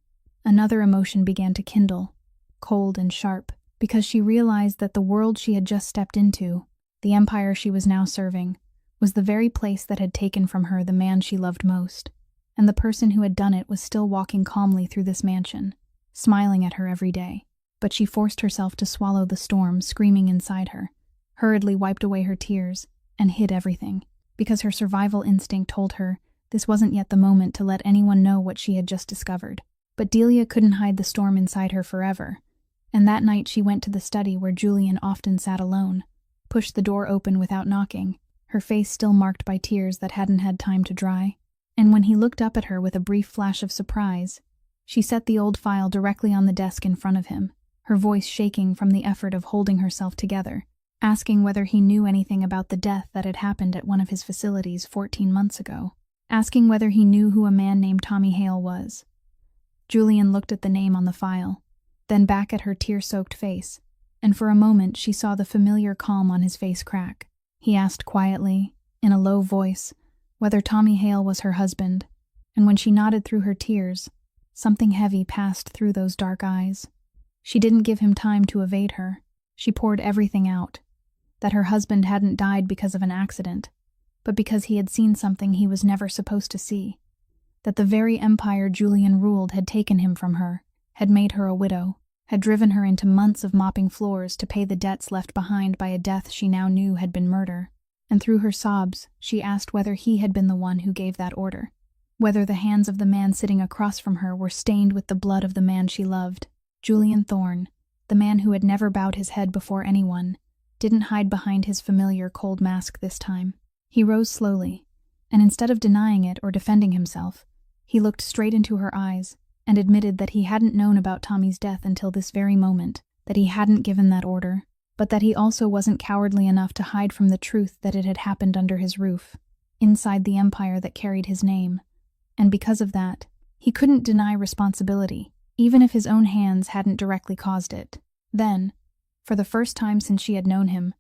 another emotion began to kindle, cold and sharp, because she realized that the world she had just stepped into, the empire she was now serving, was the very place that had taken from her the man she loved most, and the person who had done it was still walking calmly through this mansion, smiling at her every day. But she forced herself to swallow the storm screaming inside her, hurriedly wiped away her tears, and hid everything, because her survival instinct told her this wasn't yet the moment to let anyone know what she had just discovered. But Delia couldn't hide the storm inside her forever, And that night she went to the study where Julian often sat alone, pushed the door open without knocking, her face still marked by tears that hadn't had time to dry. And when he looked up at her with a brief flash of surprise, she set the old file directly on the desk in front of him, her voice shaking from the effort of holding herself together, asking whether he knew anything about the death that had happened at one of his facilities 14 months ago, asking whether he knew who a man named Tommy Hale was. Julian looked at the name on the file, then back at her tear-soaked face, and for a moment she saw the familiar calm on his face crack. He asked quietly, in a low voice, whether Tommy Hale was her husband, and when she nodded through her tears, something heavy passed through those dark eyes. She didn't give him time to evade her. She poured everything out. That her husband hadn't died because of an accident, but because he had seen something he was never supposed to see. That the very empire Julian ruled had taken him from her, had made her a widow, had driven her into months of mopping floors to pay the debts left behind by a death she now knew had been murder. And through her sobs, she asked whether he had been the one who gave that order, whether the hands of the man sitting across from her were stained with the blood of the man she loved. Julian Thorne, the man who had never bowed his head before anyone, didn't hide behind his familiar cold mask this time. He rose slowly, and instead of denying it or defending himself, he looked straight into her eyes and admitted that he hadn't known about Tommy's death until this very moment, that he hadn't given that order, but that he also wasn't cowardly enough to hide from the truth that it had happened under his roof, inside the empire that carried his name. And because of that, he couldn't deny responsibility, even if his own hands hadn't directly caused it. Then, for the first time since she had known him,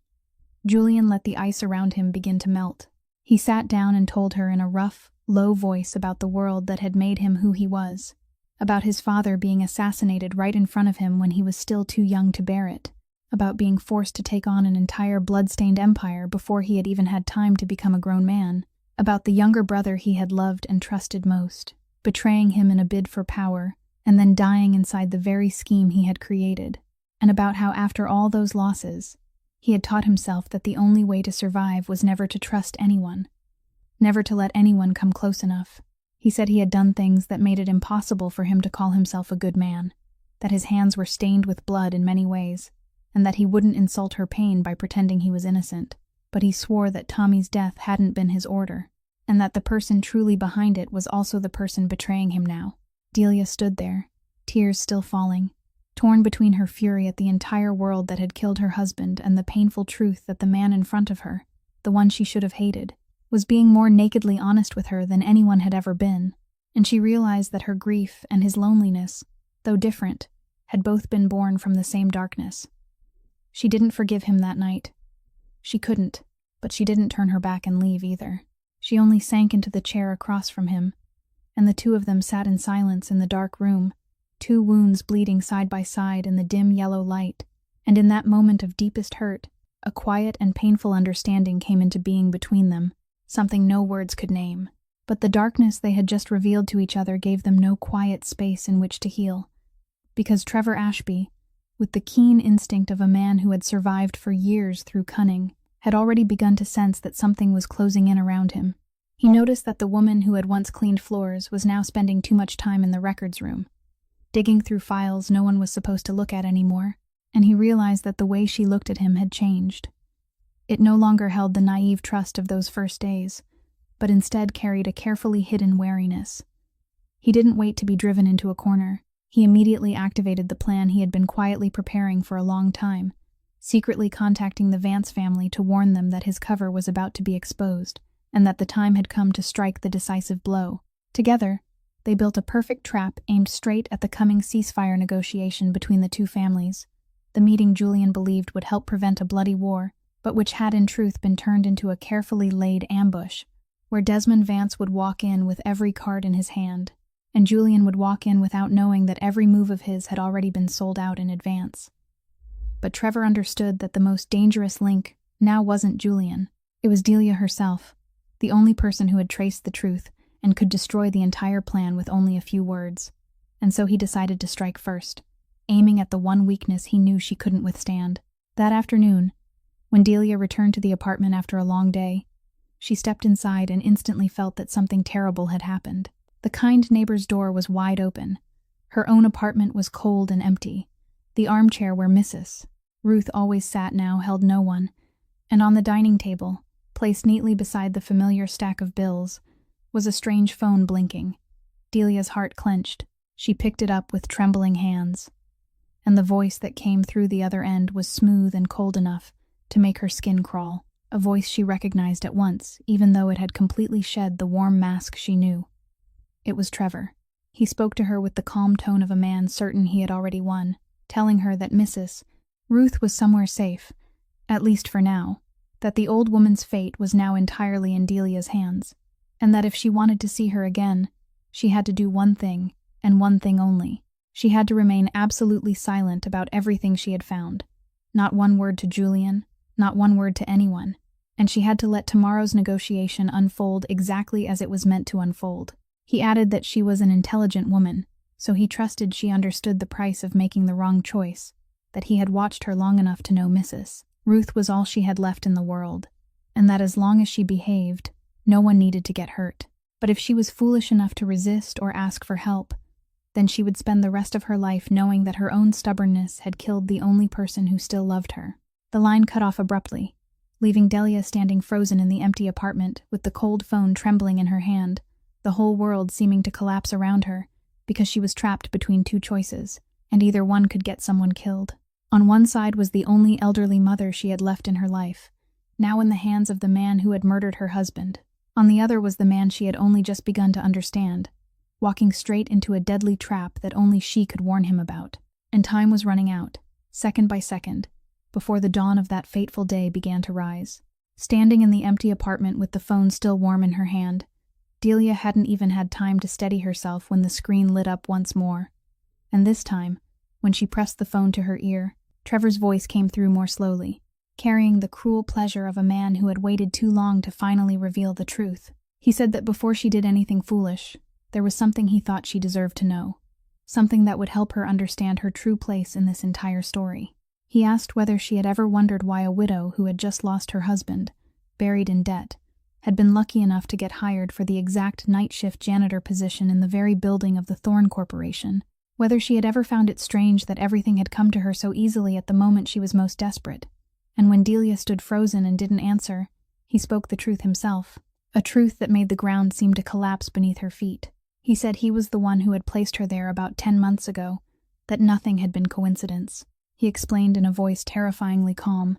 Julian let the ice around him begin to melt. He sat down and told her in a rough, low voice about the world that had made him who he was, about his father being assassinated right in front of him when he was still too young to bear it, about being forced to take on an entire blood-stained empire before he had even had time to become a grown man, about the younger brother he had loved and trusted most, betraying him in a bid for power, and then dying inside the very scheme he had created, and about how after all those losses, he had taught himself that the only way to survive was never to trust anyone, never to let anyone come close enough. He said he had done things that made it impossible for him to call himself a good man, that his hands were stained with blood in many ways, and that he wouldn't insult her pain by pretending he was innocent. But he swore that Tommy's death hadn't been his order, and that the person truly behind it was also the person betraying him now. Delia stood there, tears still falling, torn between her fury at the entire world that had killed her husband and the painful truth that the man in front of her, the one she should have hated, was being more nakedly honest with her than anyone had ever been. And she realized that her grief and his loneliness, though different, had both been born from the same darkness. She didn't forgive him that night. She couldn't, but she didn't turn her back and leave either. She only sank into the chair across from him, and the two of them sat in silence in the dark room, two wounds bleeding side by side in the dim yellow light, and in that moment of deepest hurt, a quiet and painful understanding came into being between them, something no words could name. But the darkness they had just revealed to each other gave them no quiet space in which to heal, because Trevor Ashby, with the keen instinct of a man who had survived for years through cunning, had already begun to sense that something was closing in around him. He noticed that the woman who had once cleaned floors was now spending too much time in the records room, digging through files no one was supposed to look at anymore, and he realized that the way she looked at him had changed. It no longer held the naive trust of those first days, but instead carried a carefully hidden wariness. He didn't wait to be driven into a corner. He immediately activated the plan he had been quietly preparing for a long time, secretly contacting the Vance family to warn them that his cover was about to be exposed, and that the time had come to strike the decisive blow. Together, they built a perfect trap aimed straight at the coming ceasefire negotiation between the two families, the meeting Julian believed would help prevent a bloody war, but which had in truth been turned into a carefully laid ambush, where Desmond Vance would walk in with every card in his hand, and Julian would walk in without knowing that every move of his had already been sold out in advance. But Trevor understood that the most dangerous link now wasn't Julian. It was Delia herself, the only person who had traced the truth and could destroy the entire plan with only a few words. And so he decided to strike first, aiming at the one weakness he knew she couldn't withstand. That afternoon, when Delia returned to the apartment after a long day, she stepped inside and instantly felt that something terrible had happened. The kind neighbor's door was wide open. Her own apartment was cold and empty, The armchair where Mrs. Ruth always sat now held no one, and on the dining table, placed neatly beside the familiar stack of bills, was a strange phone blinking. Delia's heart clenched. She picked it up with trembling hands, and the voice that came through the other end was smooth and cold enough to make her skin crawl, a voice she recognized at once, even though it had completely shed the warm mask she knew. It was Trevor. He spoke to her with the calm tone of a man certain he had already won, telling her that Mrs. Ruth was somewhere safe, at least for now, that the old woman's fate was now entirely in Delia's hands, and that if she wanted to see her again, she had to do one thing, and one thing only. She had to remain absolutely silent about everything she had found. Not one word to Julian, not one word to anyone, and she had to let tomorrow's negotiation unfold exactly as it was meant to unfold. He added that she was an intelligent woman, so he trusted she understood the price of making the wrong choice, that he had watched her long enough to know Mrs. Ruth was all she had left in the world, and that as long as she behaved, no one needed to get hurt. But if she was foolish enough to resist or ask for help, then she would spend the rest of her life knowing that her own stubbornness had killed the only person who still loved her. The line cut off abruptly, leaving Delia standing frozen in the empty apartment with the cold phone trembling in her hand, the whole world seeming to collapse around her because she was trapped between two choices, and either one could get someone killed. On one side was the only elderly mother she had left in her life, now in the hands of the man who had murdered her husband. On the other was the man she had only just begun to understand, walking straight into a deadly trap that only she could warn him about. And time was running out, second by second, before the dawn of that fateful day began to rise. Standing in the empty apartment with the phone still warm in her hand, Delia hadn't even had time to steady herself when the screen lit up once more. And this time, when she pressed the phone to her ear, Trevor's voice came through more slowly, carrying the cruel pleasure of a man who had waited too long to finally reveal the truth. He said that before she did anything foolish, there was something he thought she deserved to know, something that would help her understand her true place in this entire story. He asked whether she had ever wondered why a widow who had just lost her husband, buried in debt, had been lucky enough to get hired for the exact night shift janitor position in the very building of the Thorne Corporation, whether she had ever found it strange that everything had come to her so easily at the moment she was most desperate. And when Delia stood frozen and didn't answer, he spoke the truth himself, a truth that made the ground seem to collapse beneath her feet. He said he was the one who had placed her there about 10 months ago, that nothing had been coincidence. He explained in a voice terrifyingly calm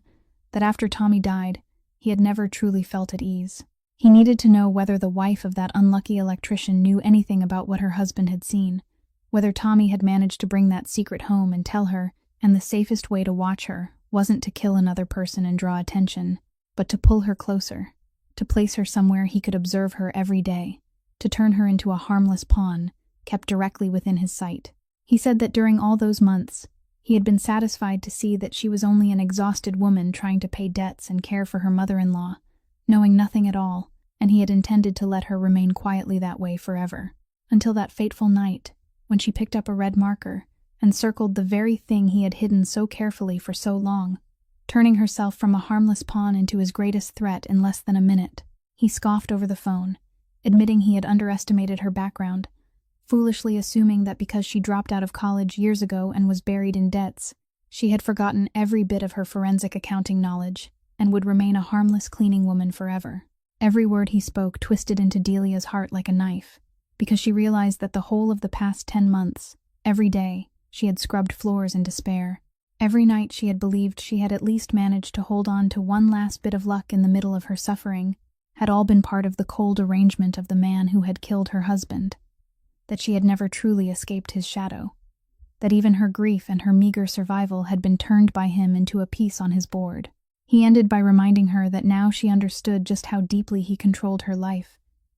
that after Tommy died, he had never truly felt at ease. He needed to know whether the wife of that unlucky electrician knew anything about what her husband had seen, whether Tommy had managed to bring that secret home and tell her, and the safest way to watch her wasn't to kill another person and draw attention, but to pull her closer, to place her somewhere he could observe her every day, to turn her into a harmless pawn, kept directly within his sight. He said that during all those months, he had been satisfied to see that she was only an exhausted woman trying to pay debts and care for her mother-in-law, knowing nothing at all, and he had intended to let her remain quietly that way forever, until that fateful night, when she picked up a red marker and circled the very thing he had hidden so carefully for so long, turning herself from a harmless pawn into his greatest threat in less than a minute. He scoffed over the phone, admitting he had underestimated her background, foolishly assuming that because she dropped out of college years ago and was buried in debts, she had forgotten every bit of her forensic accounting knowledge and would remain a harmless cleaning woman forever. Every word he spoke twisted into Delia's heart like a knife, because she realized that the whole of the past 10 months, every day, she had scrubbed floors in despair. Every night she had believed she had at least managed to hold on to one last bit of luck in the middle of her suffering, had all been part of the cold arrangement of the man who had killed her husband, that she had never truly escaped his shadow, that even her grief and her meager survival had been turned by him into a piece on his board. He ended by reminding her that now she understood just how deeply he controlled her life,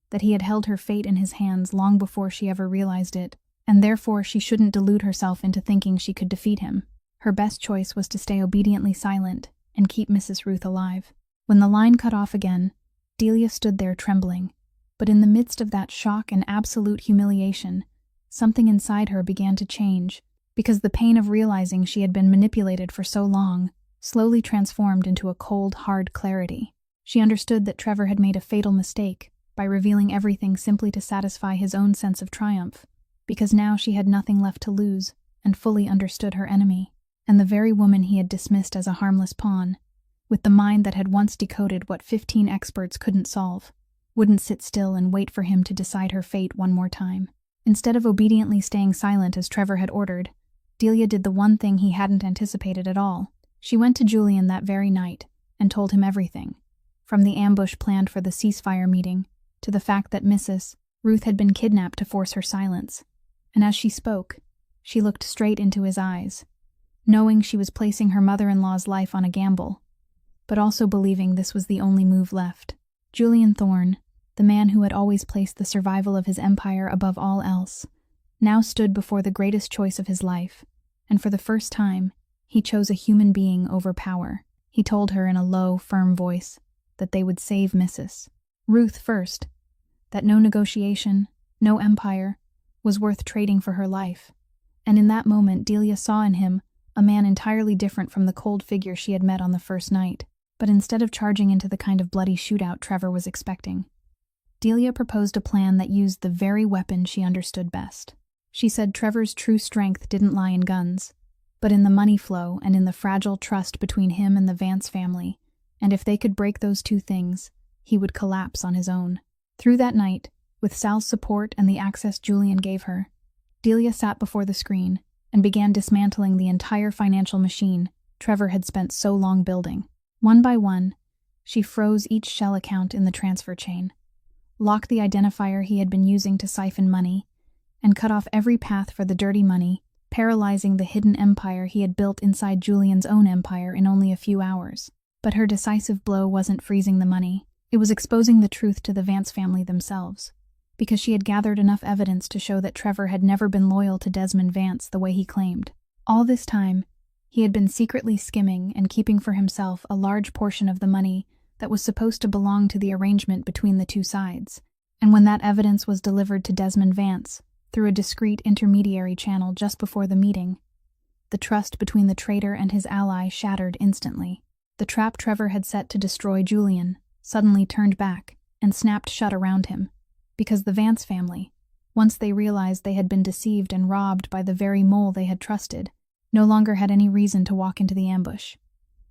that he had held her fate in his hands long before she ever realized it, and therefore she shouldn't delude herself into thinking she could defeat him. Her best choice was to stay obediently silent and keep Mrs. Ruth alive. When the line cut off again, Delia stood there trembling, but in the midst of that shock and absolute humiliation, something inside her began to change, because the pain of realizing she had been manipulated for so long slowly transformed into a cold, hard clarity. She understood that Trevor had made a fatal mistake by revealing everything simply to satisfy his own sense of triumph, because now she had nothing left to lose and fully understood her enemy. and the very woman he had dismissed as a harmless pawn, with the mind that had once decoded what 15 experts couldn't solve, wouldn't sit still and wait for him to decide her fate one more time. Instead of obediently staying silent as Trevor had ordered, Delia did the one thing he hadn't anticipated at all. She went to Julian that very night and told him everything, from the ambush planned for the ceasefire meeting to the fact that Mrs. Ruth had been kidnapped to force her silence. And as she spoke, she looked straight into his eyes, knowing she was placing her mother-in-law's life on a gamble, but also believing this was the only move left. Julian Thorne, the man who had always placed the survival of his empire above all else, now stood before the greatest choice of his life, and for the first time, he chose a human being over power. He told her in a low, firm voice that they would save Mrs. Ruth first, that no negotiation, no empire, was worth trading for her life. And in that moment, Delia saw in him a man entirely different from the cold figure she had met on the first night. But instead of charging into the kind of bloody shootout Trevor was expecting, Delia proposed a plan that used the very weapon she understood best. She said Trevor's true strength didn't lie in guns, but in the money flow and in the fragile trust between him and the Vance family, and if they could break those two things, he would collapse on his own. Through that night, with Sal's support and the access Julian gave her, Delia sat before the screen and began dismantling the entire financial machine Trevor had spent so long building. One by one, she froze each shell account in the transfer chain, locked the identifier he had been using to siphon money, and cut off every path for the dirty money, paralyzing the hidden empire he had built inside Julian's own empire in only a few hours. But her decisive blow wasn't freezing the money. It was exposing the truth to the Vance family themselves, because she had gathered enough evidence to show that Trevor had never been loyal to Desmond Vance the way he claimed. All this time, he had been secretly skimming and keeping for himself a large portion of the money that was supposed to belong to the arrangement between the two sides. And when that evidence was delivered to Desmond Vance through a discreet intermediary channel just before the meeting, the trust between the traitor and his ally shattered instantly. The trap Trevor had set to destroy Julian suddenly turned back and snapped shut around him, because the Vance family, once they realized they had been deceived and robbed by the very mole they had trusted, no longer had any reason to walk into the ambush.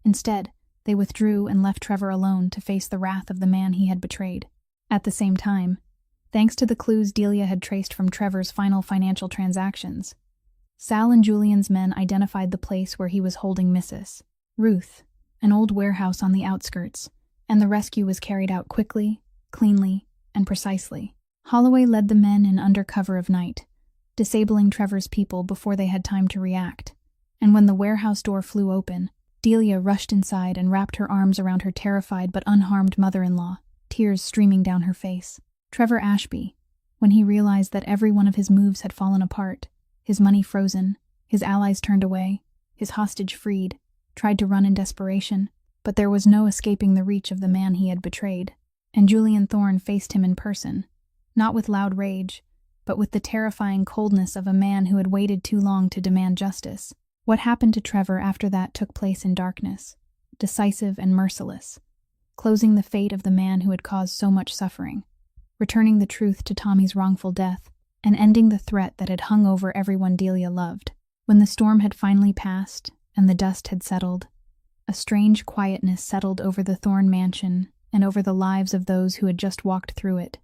Instead, they withdrew and left Trevor alone to face the wrath of the man he had betrayed. At the same time, thanks to the clues Delia had traced from Trevor's final financial transactions, Sal and Julian's men identified the place where he was holding Mrs. Ruth, an old warehouse on the outskirts, and the rescue was carried out quickly, cleanly, and precisely. Holloway led the men in under cover of night, disabling Trevor's people before they had time to react, and when the warehouse door flew open, Delia rushed inside and wrapped her arms around her terrified but unharmed mother-in-law, tears streaming down her face. Trevor Ashby, when he realized that every one of his moves had fallen apart, his money frozen, his allies turned away, his hostage freed, tried to run in desperation, but there was no escaping the reach of the man he had betrayed, and Julian Thorne faced him in person, not with loud rage, but with the terrifying coldness of a man who had waited too long to demand justice. What happened to Trevor after that took place in darkness, decisive and merciless, closing the fate of the man who had caused so much suffering, returning the truth to Tommy's wrongful death, and ending the threat that had hung over everyone Delia loved. When the storm had finally passed and the dust had settled, a strange quietness settled over the Thorne mansion and over the lives of those who had just walked through it.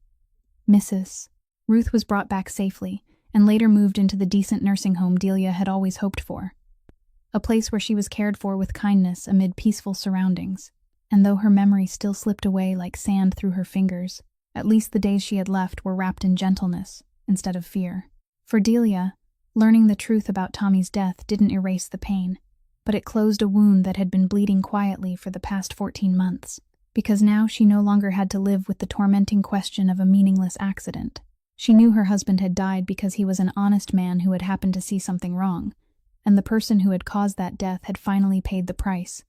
Mrs. Ruth was brought back safely and later moved into the decent nursing home Delia had always hoped for, a place where she was cared for with kindness amid peaceful surroundings. And though her memory still slipped away like sand through her fingers, at least the days she had left were wrapped in gentleness instead of fear. For Delia, learning the truth about Tommy's death didn't erase the pain, but it closed a wound that had been bleeding quietly for the past 14 months, because now she no longer had to live with the tormenting question of a meaningless accident. She knew her husband had died because he was an honest man who had happened to see something wrong, and the person who had caused that death had finally paid the price,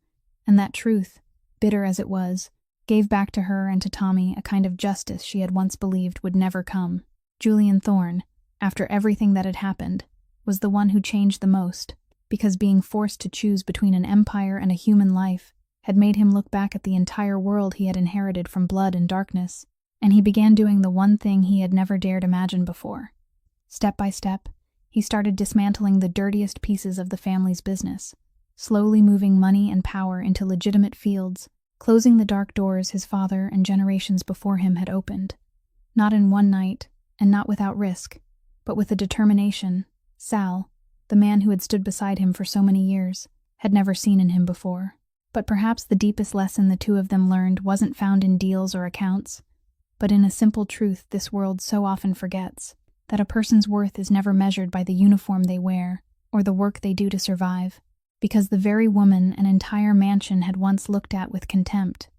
and that truth, bitter as it was, gave back to her and to Tommy a kind of justice she had once believed would never come. Julian Thorne, after everything that had happened, was the one who changed the most, because being forced to choose between an empire and a human life had made him look back at the entire world he had inherited from blood and darkness, and he began doing the one thing he had never dared imagine before. Step by step, he started dismantling the dirtiest pieces of the family's business, slowly moving money and power into legitimate fields, closing the dark doors his father and generations before him had opened. Not in one night, and not without risk, but with a determination Sal, the man who had stood beside him for so many years, had never seen in him before. But perhaps the deepest lesson the two of them learned wasn't found in deals or accounts, but in a simple truth this world so often forgets, that a person's worth is never measured by the uniform they wear or the work they do to survive, because the very woman an entire mansion had once looked at with contempt,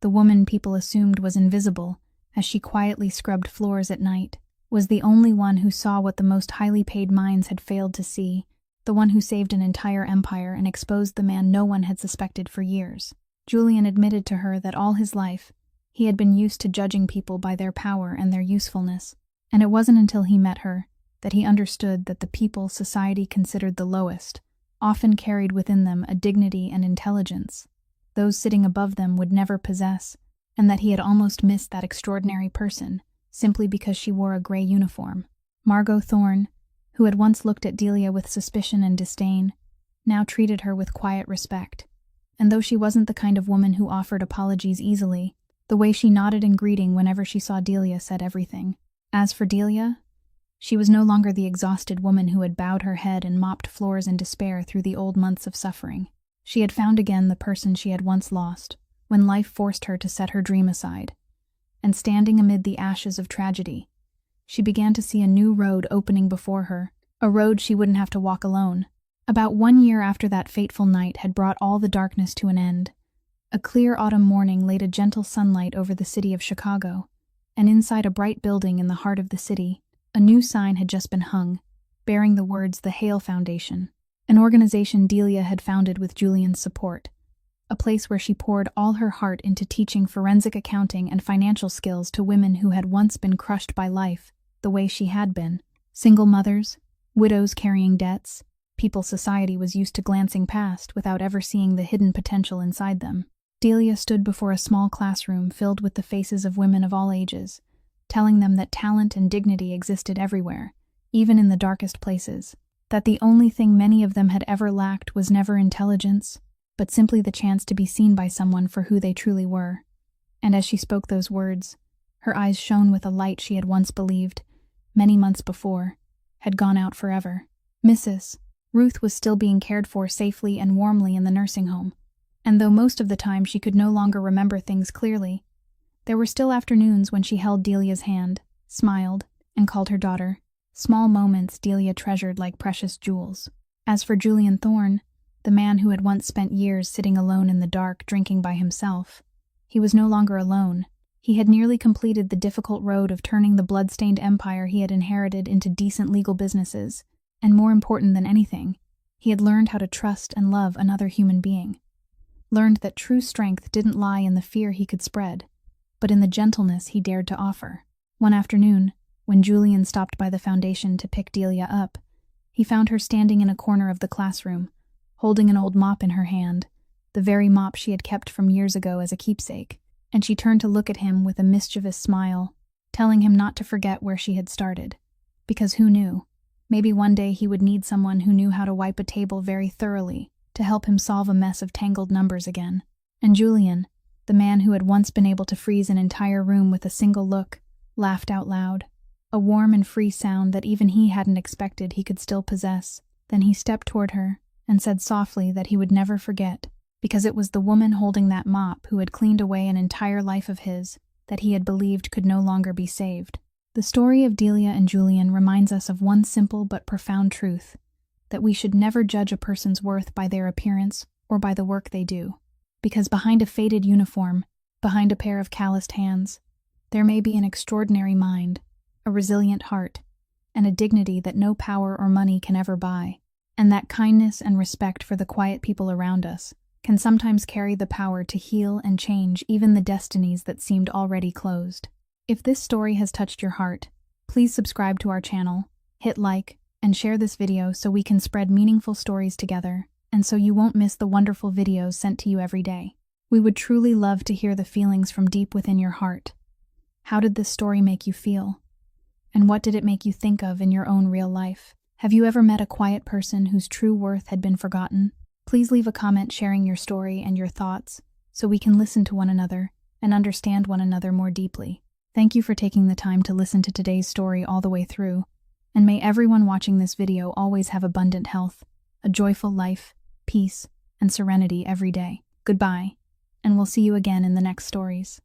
the woman people assumed was invisible as she quietly scrubbed floors at night, was the only one who saw what the most highly paid minds had failed to see, the one who saved an entire empire and exposed the man no one had suspected for years. Julian admitted to her that all his life, he had been used to judging people by their power and their usefulness, and it wasn't until he met her that he understood that the people society considered the lowest often carried within them a dignity and intelligence those sitting above them would never possess, and that he had almost missed that extraordinary person simply because she wore a gray uniform. Margot Thorne, who had once looked at Delia with suspicion and disdain, now treated her with quiet respect. And though she wasn't the kind of woman who offered apologies easily, the way she nodded in greeting whenever she saw Delia said everything. As for Delia, she was no longer the exhausted woman who had bowed her head and mopped floors in despair through the old months of suffering. She had found again the person she had once lost, when life forced her to set her dream aside. And standing amid the ashes of tragedy, she began to see a new road opening before her, a road she wouldn't have to walk alone. About 1 year after that fateful night had brought all the darkness to an end, a clear autumn morning laid a gentle sunlight over the city of Chicago, and inside a bright building in the heart of the city, a new sign had just been hung, bearing the words The Hale Foundation, an organization Delia had founded with Julian's support, a place where she poured all her heart into teaching forensic accounting and financial skills to women who had once been crushed by life, the way she had been. Single mothers, widows carrying debts, people society was used to glancing past without ever seeing the hidden potential inside them. Delia stood before a small classroom filled with the faces of women of all ages, telling them that talent and dignity existed everywhere, even in the darkest places, that the only thing many of them had ever lacked was never intelligence, but simply the chance to be seen by someone for who they truly were. And as she spoke those words, her eyes shone with a light she had once believed, many months before, had gone out forever. Mrs. Ruth was still being cared for safely and warmly in the nursing home, and though most of the time she could no longer remember things clearly, there were still afternoons when she held Delia's hand, smiled, and called her daughter, small moments Delia treasured like precious jewels. As for Julian Thorne, the man who had once spent years sitting alone in the dark drinking by himself, he was no longer alone. He had nearly completed the difficult road of turning the blood-stained empire he had inherited into decent legal businesses, and more important than anything, he had learned how to trust and love another human being. Learned that true strength didn't lie in the fear he could spread, but in the gentleness he dared to offer. One afternoon, when Julian stopped by the foundation to pick Delia up, he found her standing in a corner of the classroom, holding an old mop in her hand, the very mop she had kept from years ago as a keepsake, and she turned to look at him with a mischievous smile, telling him not to forget where she had started, because who knew, maybe one day he would need someone who knew how to wipe a table very thoroughly to help him solve a mess of tangled numbers again. And Julian, the man who had once been able to freeze an entire room with a single look, laughed out loud, a warm and free sound that even he hadn't expected he could still possess. Then he stepped toward her and said softly that he would never forget, because it was the woman holding that mop who had cleaned away an entire life of his that he had believed could no longer be saved. The story of Delia and Julian reminds us of one simple but profound truth, that we should never judge a person's worth by their appearance or by the work they do, because behind a faded uniform, behind a pair of calloused hands, there may be an extraordinary mind, a resilient heart, and a dignity that no power or money can ever buy, and that kindness and respect for the quiet people around us can sometimes carry the power to heal and change even the destinies that seemed already closed. If this story has touched your heart, please subscribe to our channel, hit like, and share this video so we can spread meaningful stories together, and so you won't miss the wonderful videos sent to you every day. We would truly love to hear the feelings from deep within your heart. How did this story make you feel? And what did it make you think of in your own real life? Have you ever met a quiet person whose true worth had been forgotten? Please leave a comment sharing your story and your thoughts so we can listen to one another and understand one another more deeply. Thank you for taking the time to listen to today's story all the way through, and may everyone watching this video always have abundant health, a joyful life, peace, and serenity every day. Goodbye, and we'll see you again in the next stories.